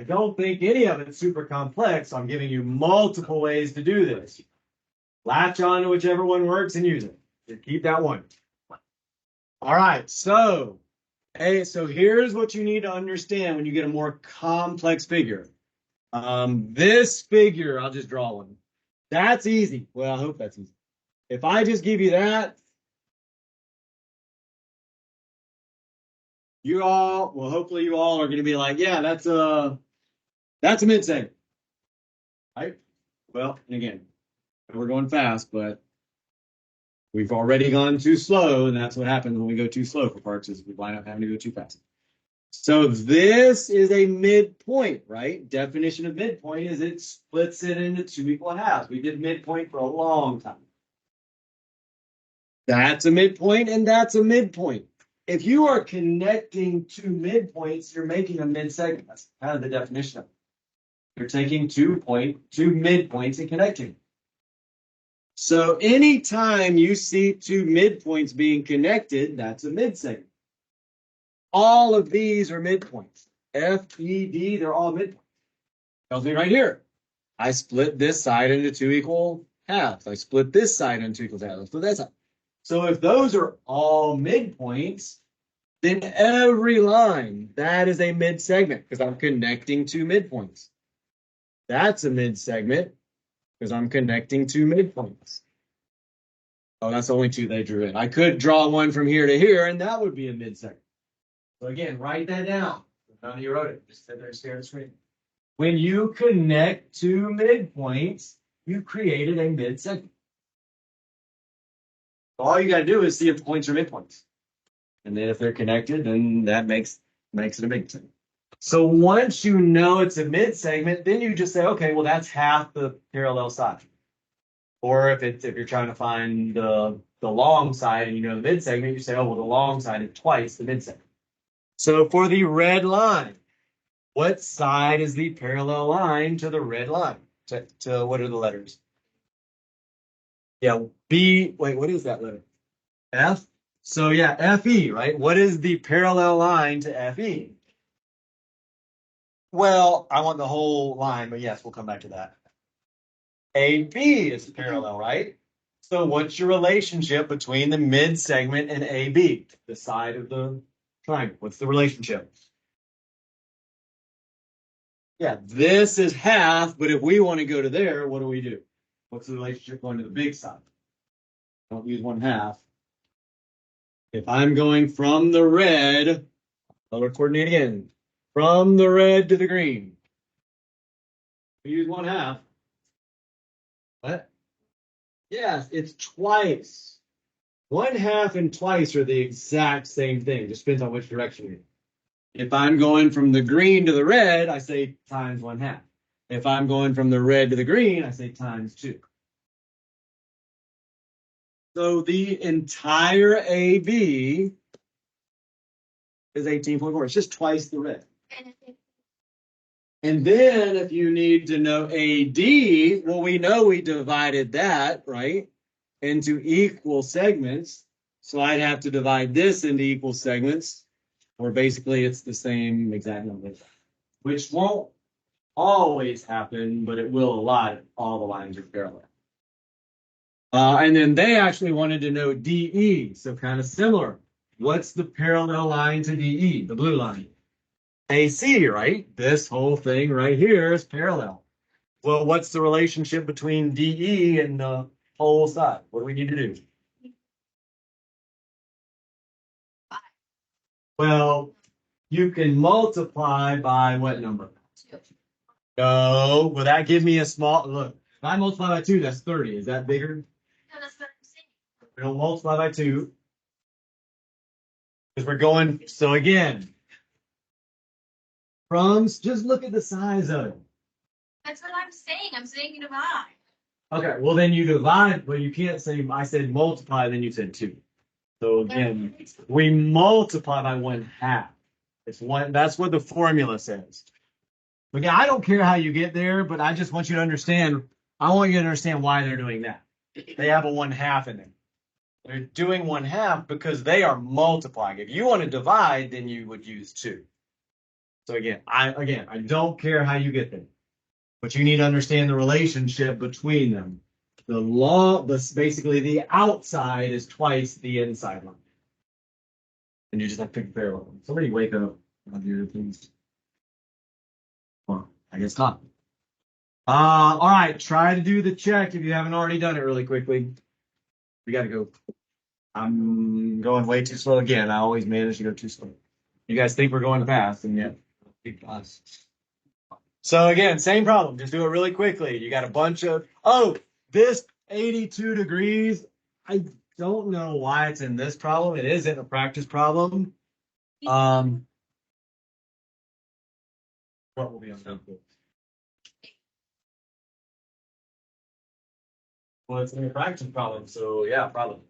Speaker 2: I don't think any of it's super complex. So I'm giving you multiple ways to do this. Latch on to whichever one works and use it. Just keep that one. All right, so here's what you need to understand when you get a more complex figure. This figure, I'll just draw one. That's easy. Well, I hope that's easy. If I just give you that, hopefully you all are going to be like, yeah, that's a mid-segment, right? Well, again, we're going fast, but we've already gone too slow, and that's what happens when we go too slow for parts is we wind up having to go too fast. So this is a midpoint, right? Definition of midpoint is it splits it into 2 equal halves. We did midpoint for a long time. That's a midpoint, and that's a midpoint. If you are connecting two midpoints, you're making a mid-segment. That's kind of the definition of it. You're taking two midpoints and connecting. So anytime you see two midpoints being connected, that's a mid-segment. All of these are midpoints. F, E, D, they're all midpoints. Tells me right here. I split this side into 2 equal halves. I split this side into 2 equal halves. I split that side. So if those are all midpoints, then every line, that is a mid-segment because I'm connecting two midpoints. That's a mid-segment because I'm connecting two midpoints. Oh, that's the only two they drew in. I could draw one from here to here, and that would be a mid-segment. So again, write that down. None of you wrote it. Just sit there and stare at the screen. When you connect two midpoints, you created a mid-segment. All you got to do is see if the points are midpoints. And then if they're connected, then that makes it a mid-segment. So once you know it's a mid-segment, then you just say, okay, well, that's half the parallel side. Or if you're trying to find the long side and you know the mid-segment, you say, oh, well, the long side is twice the mid-segment. So for the red line, what side is the parallel line to the red line? To what are the letters? Yeah, B, wait, what is that letter? F? So yeah, FE, right? What is the parallel line to FE? Well, I want the whole line, but yes, we'll come back to that. AB is parallel, right? So what's your relationship between the mid-segment and AB, the side of the triangle? What's the relationship? Yeah, this is half, but if we want to go to there, what do? What's the relationship going to the big side? Don't use 1/2. If I'm going from the red, color coordinate again, from the red to the green, we use 1/2. What? Yes, it's twice. 1/2 and twice are the exact same thing. Just depends on which direction you're in. If I'm going from the green to the red, I say times 1/2. If I'm going from the red to the green, I say times 2. So the entire AB is 18.4. It's just twice the red. And then if you need to know AD, well, we know we divided that, right, into equal segments. So I'd have to divide this into equal segments, or basically it's the same exact number, which won't always happen, but it will a lot if all the lines are parallel. And then they actually wanted to know DE, so kind of similar. What's the parallel line to DE, the blue line? AC, right? This whole thing right here is parallel. Well, what's the relationship between DE and the whole side? What do we need to do? Well, you can multiply by what number?
Speaker 3: 2.
Speaker 2: No, will that give me a small, look, if I multiply by 2, that's 30. Is that bigger?
Speaker 3: No, that's what I'm saying.
Speaker 2: We don't multiply by 2. Because we're going, so again, just look at the size of it.
Speaker 3: That's what I'm saying. I'm saying divide.
Speaker 2: Okay, well then you divide, but you can't say, I said multiply, then you said 2. So again, we multiply by 1/2. That's what the formula says. Again, I don't care how you get there, but I just want you to understand, I want you to understand why they're doing that. They have a 1/2 in there. They're doing 1/2 because they are multiplying. If you want to divide, then you would use 2. So again, I don't care how you get there, but you need to understand the relationship between them. Basically the outside is twice the inside line. And you just have to pick a parallel. Somebody wake up on your things. Well, I guess not. All right, try to do the check if you haven't already done it really quickly. We got to go. I'm going way too slow again. I always manage to go too slow. You guys think we're going fast, and yet. So again, same problem. Just do it really quickly. You got a bunch of, oh, this 82 degrees. I don't know why it's in this problem. It isn't a practice problem. What will be on that? Well, it's in a practice problem, so yeah, problem.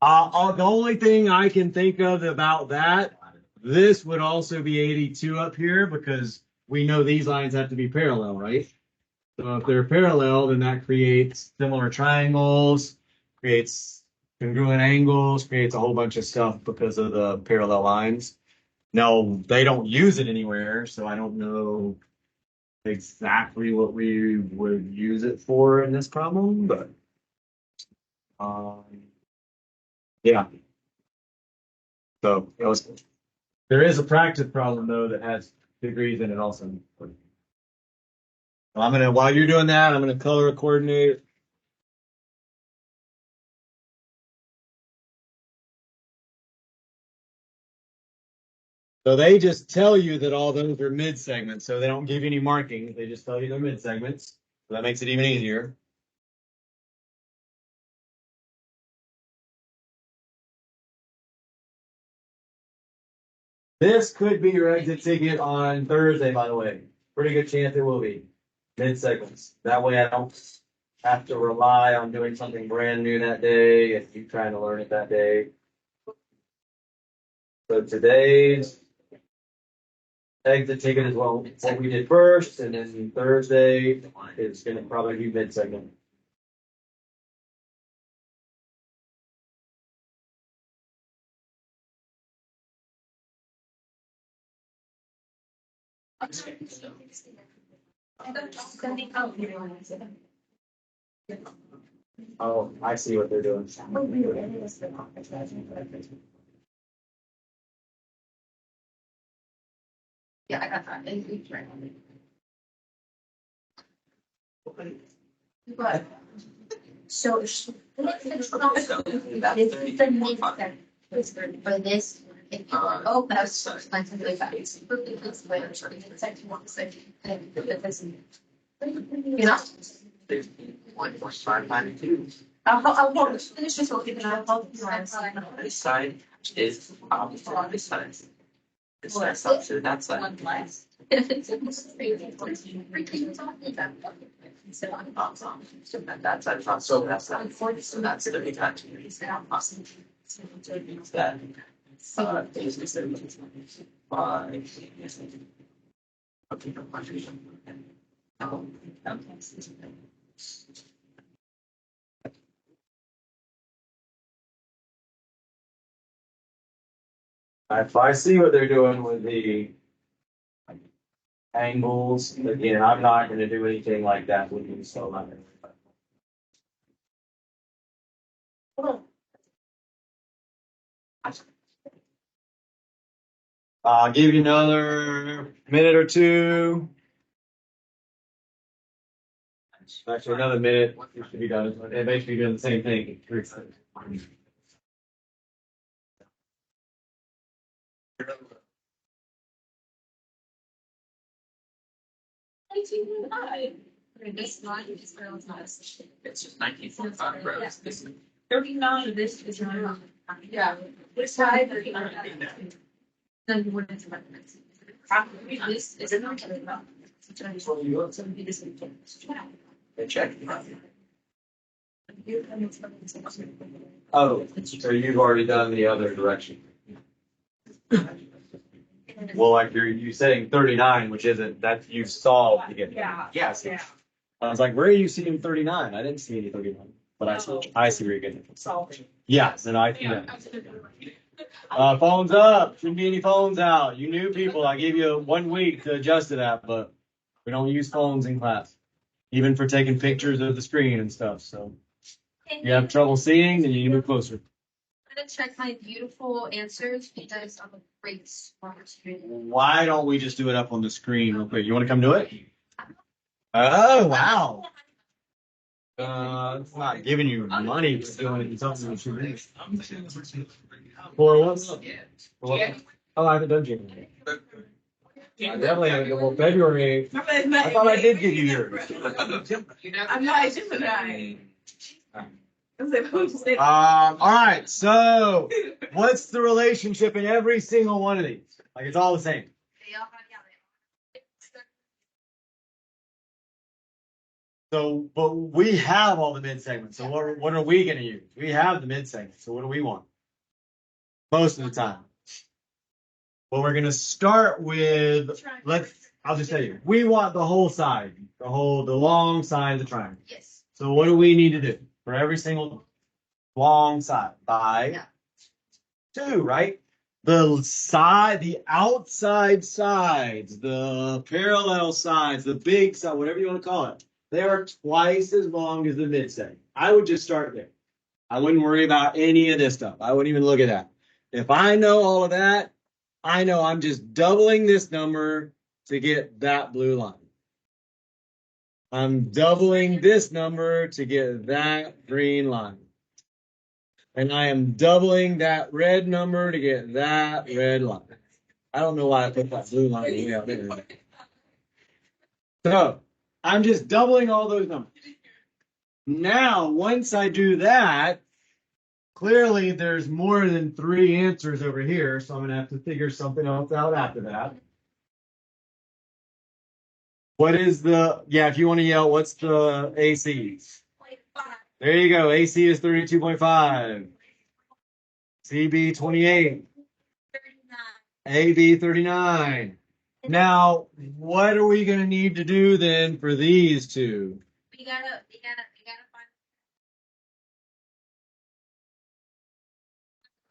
Speaker 2: The only thing I can think of about that, this would also be 82 up here because we know these lines have to be parallel, right? So if they're parallel, then that creates similar triangles, creates congruent angles, creates a whole bunch of stuff because of the parallel lines. No, they don't use it anywhere, so I don't know exactly what we would use it for in this problem, but um, yeah. So there is a practice problem though that has degrees in it also. So while you're doing that, I'm gonna color coordinate. So they just tell you that all those are mid segments, so they don't give you any markings. They just tell you they're mid segments. So that makes it even easier. This could be your exit ticket on Thursday, by the way. Pretty good chance it will be mid segments. That way I don't have to rely on doing something brand new that day if you're trying to learn it that day. So today's exit ticket is what we did first, and then Thursday is going to probably be mid segment. Oh, I see what they're doing.
Speaker 3: Yeah, I got that. But so this is the mid segment for this. Oh, that's really fast. You know.
Speaker 1: 1.592.
Speaker 3: I'll finish this one and I'll help you.
Speaker 1: This side is opposite of this side. This side's opposite of that side. So that side's also that side. So that's the big that.
Speaker 2: If I see what they're doing with the angles, again, I'm not going to do anything like that with you, so I'm not going to. I'll give you another minute or two. Actually, another minute. You should be done. It makes me doing the same thing.
Speaker 3: It's
Speaker 1: just 1945 gross. This is
Speaker 3: 39. This is yeah. This side. Then you wouldn't this is
Speaker 1: check.
Speaker 2: Oh, so you've already done the other direction. Well, like you're saying 39, which isn't that you saw again.
Speaker 3: Yeah.
Speaker 1: Yes.
Speaker 3: Yeah.
Speaker 2: I was like, where are you seeing 39? I didn't see any 39. But I see where you're getting it. Yeah, then phones up. Shouldn't be any phones out. You new people, I gave you 1 week to adjust to that, but we don't use phones in class, even for taking pictures of the screen and stuff. So if you have trouble seeing, then you need to move closer.
Speaker 3: I'm gonna check my beautiful answers because I'm a great smart student.
Speaker 2: Why don't we just do it up on the screen real quick? You want to come do it? Oh, wow. It's not giving you money for doing something you should do. For what? Oh, I haven't done January. I definitely haven't done, well, February. I thought I did give you yours.
Speaker 3: I'm not Gemini.
Speaker 2: All right, so what's the relationship in every single one of these? Like it's all the same. So, but we have all the mid segments. So what are we going to use? We have the mid segment. So what do we want? Most of the time. Well, we're going to start with, I'll just tell you, we want the whole side, the long side of the triangle.
Speaker 3: Yes.
Speaker 2: So what do we need to do for every single long side? By 2, right? The outside sides, the parallel sides, the big side, whatever you want to call it, they are twice as long as the midsegment. I would just start there. I wouldn't worry about any of this stuff. I wouldn't even look at that. If I know all of that, I know I'm just doubling this number to get that blue line. I'm doubling this number to get that green line. And I am doubling that red number to get that red line. I don't know why I put that blue line way out there. So I'm just doubling all those numbers. Now, once I do that, clearly there's more than 3 answers over here, so I'm going to have to figure something else out after that. What is if you want to yell, what's the AC? There you go. AC is 32.5. CB 28. AB 39. Now, what are we going to need to do then for these two?
Speaker 3: We gotta find.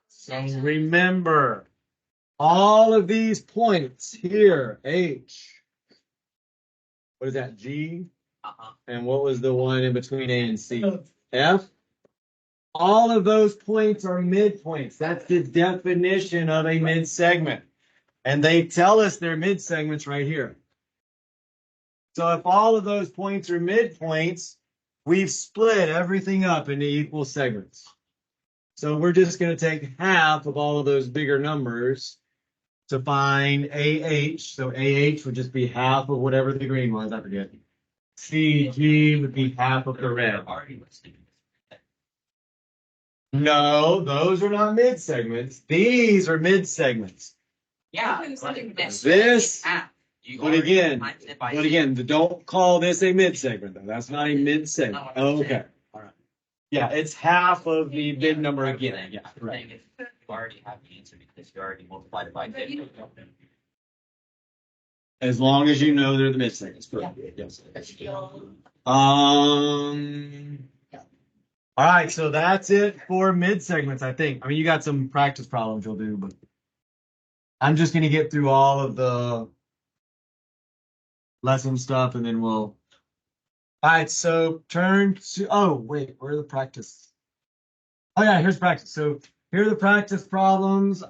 Speaker 2: So remember, all of these points here, H. What is that, G? And what was the one in between A and C? F? All of those points are midpoints. That's the definition of a mid-segment. And they tell us they're mid-segments right here. So if all of those points are midpoints, we've split everything up into equal segments. So we're just going to take half of all of those bigger numbers to find AH. So AH would just be half of whatever the green was, I forget. CG would be half of the red. No, those are not mid segments. These are mid segments.
Speaker 1: Yeah.
Speaker 2: This, but again, don't call this a mid segment though. That's not a mid segment. Oh, okay. All right. Yeah, it's half of the big number again. Yeah, right.
Speaker 1: You already have the answer because you already multiplied it by 50.
Speaker 2: As long as you know they're the mid segments. Correct. Yes. All right, so that's it for mid segments, I think. I mean, you got some practice problems you'll do, but I'm just going to get through all of the lesson stuff and then we'll. All right, so turn to, oh, wait, where are the practice? Oh, yeah, here's practice. So here are the practice problems.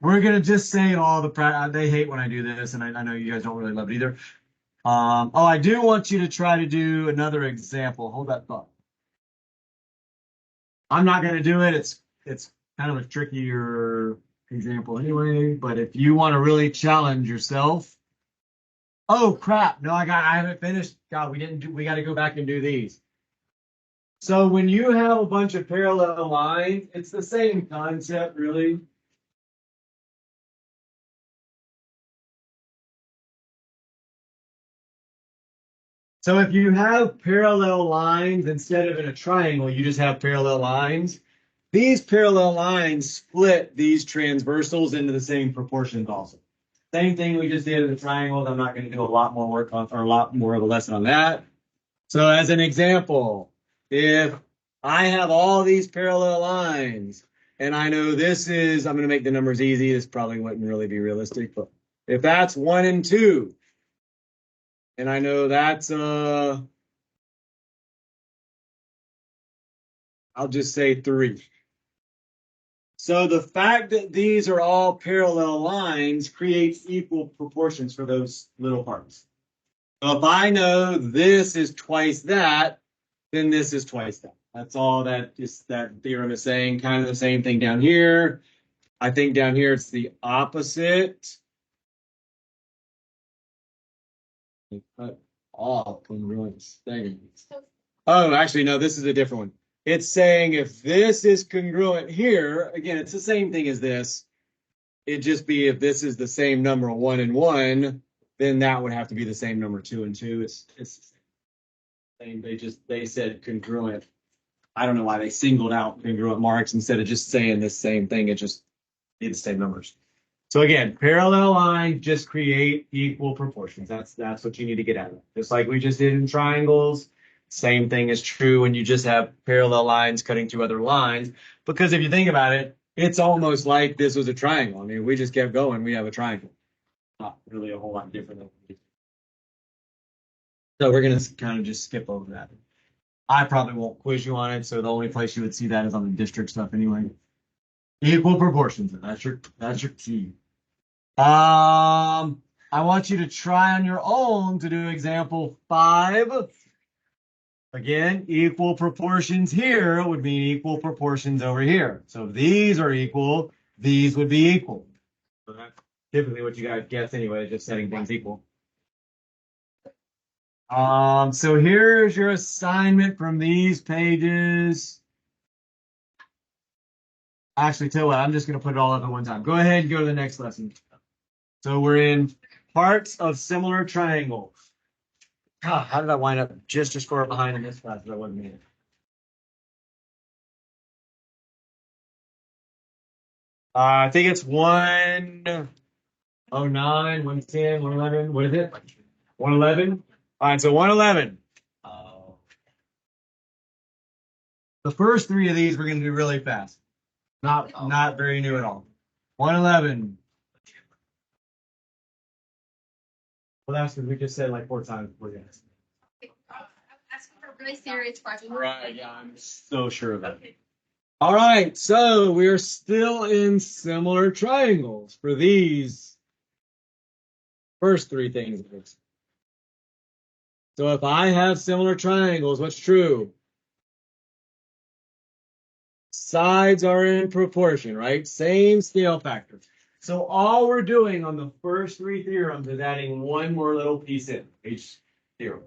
Speaker 2: We're going to just say all the practice. They hate when I do this, and I know you guys don't really love it either. I do want you to try to do another example. Hold that thought. I'm not going to do it. It's kind of a trickier example anyway, but if you want to really challenge yourself. Oh crap. No, I haven't finished. God, we got to go back and do these. So when you have a bunch of parallel lines, it's the same concept really. So if you have parallel lines, instead of in a triangle, you just have parallel lines. These parallel lines split these transversals into the same proportions also. Same thing we just did in the triangles. I'm not going to do a lot more work on, or a lot more of a lesson on that. So as an example, if I have all these parallel lines, and I know this is, I'm going to make the numbers easy. This probably wouldn't really be realistic, but if that's 1 and 2, and I know that's, I'll just say 3. So the fact that these are all parallel lines creates equal proportions for those little parts. So if I know this is twice that, then this is twice that. That's all that theorem is saying. Kind of the same thing down here. I think down here it's the opposite. Cut all congruent segments. Oh, actually, no, this is a different one. It's saying if this is congruent here, again, it's the same thing as this. It'd just be if this is the same number 1 and 1, then that would have to be the same number 2 and 2. It's the same. They said congruent. I don't know why they singled out congruent marks instead of just saying the same thing. It just need the same numbers. So again, parallel lines just create equal proportions. That's what you need to get out of it. Just like we just did in triangles, same thing is true when you just have parallel lines cutting two other lines. Because if you think about it, it's almost like this was a triangle. I mean, we just kept going, we have a triangle. Not really a whole lot different than we did. So we're gonna kind of just skip over that. I probably won't quiz you on it, so the only place you would see that is on the district stuff anyway. Equal proportions, that's your key. I want you to try on your own to do example 5. Again, equal proportions here would mean equal proportions over here. So if these are equal, these would be equal. So that's typically what you guys guess anyway, just setting things equal. So here's your assignment from these pages. Actually, tell you what, I'm just going to put it all up at one time. Go ahead and go to the next lesson. So we're in parts of similar triangles. God, how did I wind up just as far behind in this class that I wasn't in? I think it's 109, 110, 111. What is it? 111? All right, so 111. The first 3 of these we're going to do really fast. Not very new at all. 111. Well, that's what we just said like 4 times before you asked.
Speaker 3: Asking for really serious questions.
Speaker 2: Right, yeah, I'm so sure of that. All right, so we're still in similar triangles for these first 3 things. So if I have similar triangles, what's true? Sides are in proportion, right? Same scale factor. So all we're doing on the first 3 theorems is adding one more little piece in each theorem.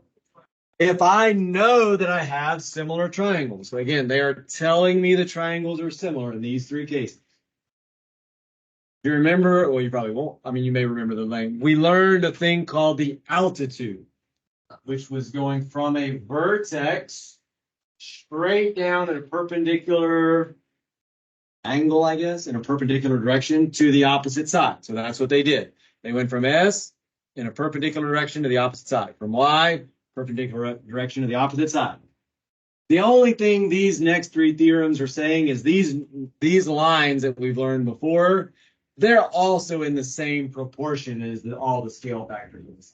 Speaker 2: If I know that I have similar triangles, so again, they are telling me the triangles are similar in these 3 cases. Do you remember? Well, you probably won't. I mean, you may remember the name. We learned a thing called the altitude, which was going from a vertex straight down at a perpendicular angle, I guess, in a perpendicular direction to the opposite side. So that's what they did. They went from S in a perpendicular direction to the opposite side. From Y, perpendicular direction to the opposite side. The only thing these next 3 theorems are saying is these lines that we've learned before, they're also in the same proportion as all the scale factors.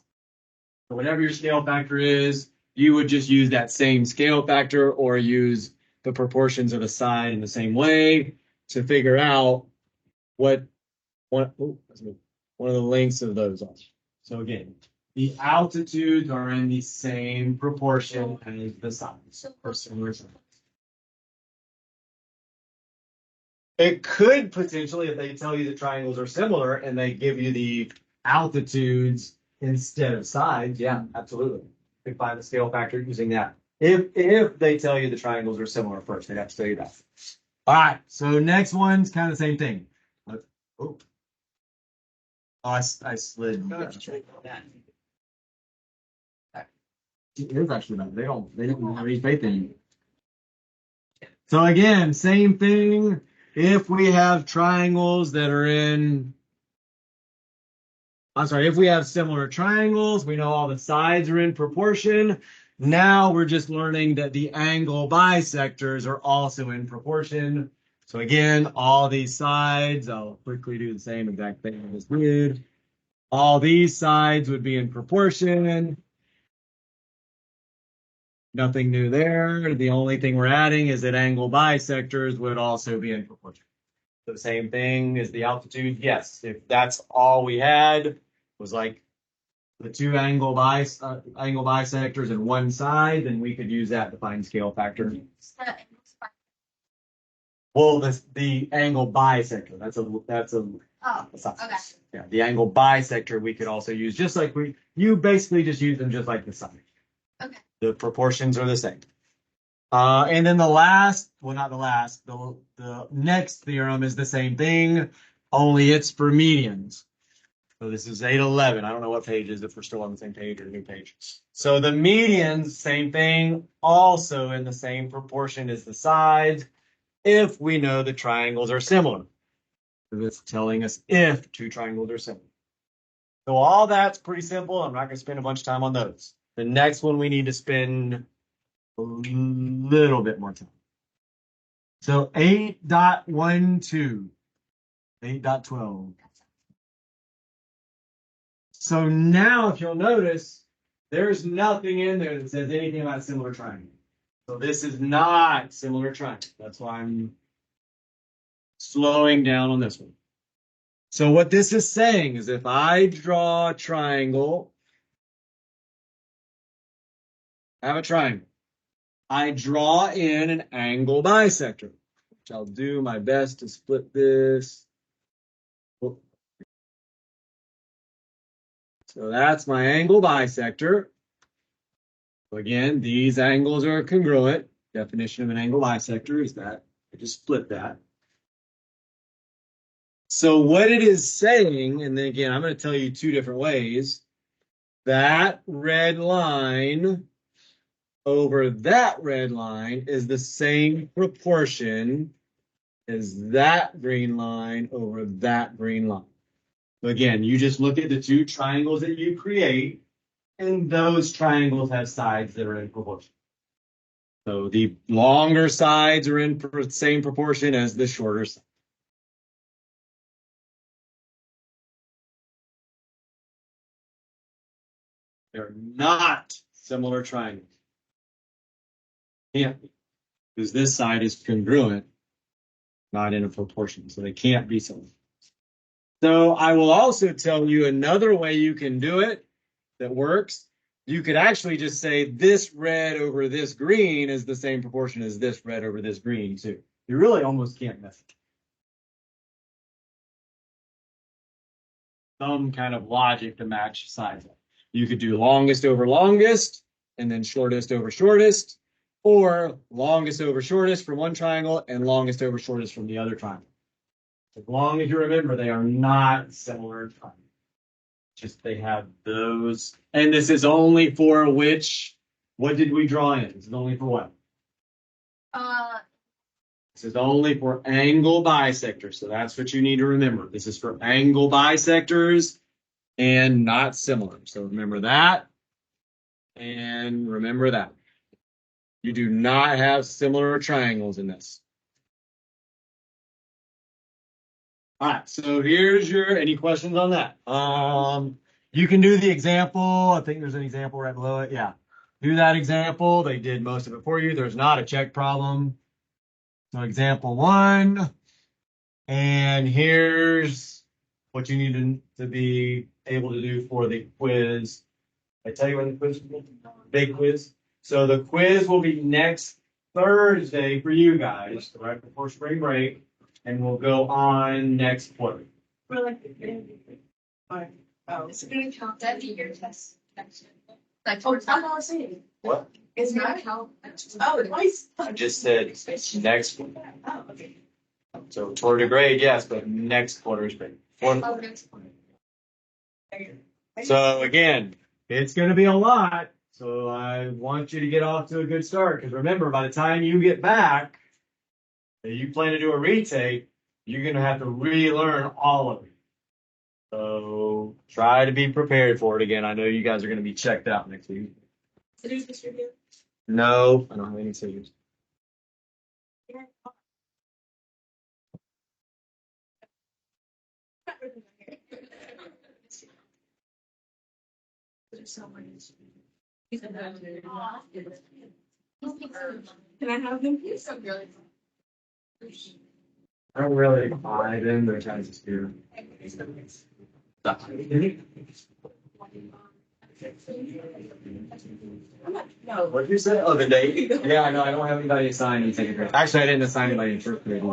Speaker 2: So whatever your scale factor is, you would just use that same scale factor or use the proportions of the side in the same way to figure out what one of the lengths of those are. So again, the altitudes are in the same proportion as the sides. It could potentially, if they tell you the triangles are similar and they give you the altitudes instead of sides, yeah, absolutely. You can find the scale factor using that. If they tell you the triangles are similar first, they have to tell you that. All right, so next one's kind of the same thing. Oh, I slid. It is actually bad. They don't have any faith in you. So again, same thing. If we have triangles that are in, if we have similar triangles, we know all the sides are in proportion. Now we're just learning that the angle bisectors are also in proportion. So again, all these sides, I'll quickly do the same exact thing I just did. All these sides would be in proportion. Nothing new there. The only thing we're adding is that angle bisectors would also be in proportion. The same thing as the altitude. Yes, if that's all we had was like the 2 angle bisectors in one side, then we could use that to find scale factor. Well, the angle bisector. That's a
Speaker 3: Oh,
Speaker 2: side.
Speaker 3: okay.
Speaker 2: Yeah, the angle bisector we could also use just like you basically just use them just like the side.
Speaker 3: Okay.
Speaker 2: The proportions are the same. And then the last, well, not the last, the next theorem is the same thing, only it's for medians. So this is 811. I don't know what page is, if we're still on the same page or new page. So the medians, same thing, also in the same proportion as the sides, if we know the triangles are similar. So it's telling us if two triangles are similar. So all that's pretty simple. I'm not going to spend a bunch of time on those. The next one we need to spend a little bit more time. So 8.12, 8.12. So now if you'll notice, there's nothing in there that says anything about similar triangle. So this is not similar triangle. That's why I'm slowing down on this one. So what this is saying is if I draw a triangle, have a triangle, I draw in an angle bisector, which I'll do my best to split this. So that's my angle bisector. So again, these angles are congruent. Definition of an angle bisector is that I just split that. So what it is saying, and then again, I'm going to tell you two different ways. That red line over that red line is the same proportion as that green line over that green line. So again, you just look at the two triangles that you create, and those triangles have sides that are in proportion. So the longer sides are in the same proportion as the shorter sides. They're not similar triangles. Can't be, because this side is congruent, not in a proportion, so they can't be similar. So I will also tell you another way you can do it that works. You could actually just say this red over this green is the same proportion as this red over this green too. You really almost can't mess it. Some kind of logic to match sides. You could do longest over longest and then shortest over shortest, or longest over shortest from one triangle and longest over shortest from the other triangle. As long as you remember, they are not similar triangles. Just they have those. And this is only for which? What did we draw in? This is only for what? This is only for angle bisectors. So that's what you need to remember. This is for angle bisectors and not similar. So remember that. And remember that. You do not have similar triangles in this. All right, so here's any questions on that? You can do the example. I think there's an example right below it. Yeah, do that example. They did most of it for you. There's not a check problem. So example 1, and here's what you need to be able to do for the quiz. I tell you when the quiz will be? Big quiz. So the quiz will be next Thursday for you guys, right before spring break, and we'll go on next quarter.
Speaker 3: Oh, is it going to count that in your test? Like, oh, I'm not saying.
Speaker 2: What?
Speaker 3: It's not count. Oh, twice.
Speaker 2: I just said next one.
Speaker 3: Oh, okay.
Speaker 2: So toward the grade, yes, but next quarter is grade.
Speaker 3: Oh, next one.
Speaker 2: So again, it's going to be a lot. So I want you to get off to a good start. Because remember, by the time you get back, and you plan to do a retake, you're going to have to relearn all of it. So try to be prepared for it again. I know you guys are going to be checked out next week. No, I don't have any scissors.
Speaker 3: Can I have them?
Speaker 2: I don't really buy them. They're kind of scary. What did you say? Oh, the date? Yeah, I know. I don't have anybody assigned in second grade. Actually, I didn't assign anybody in first grade.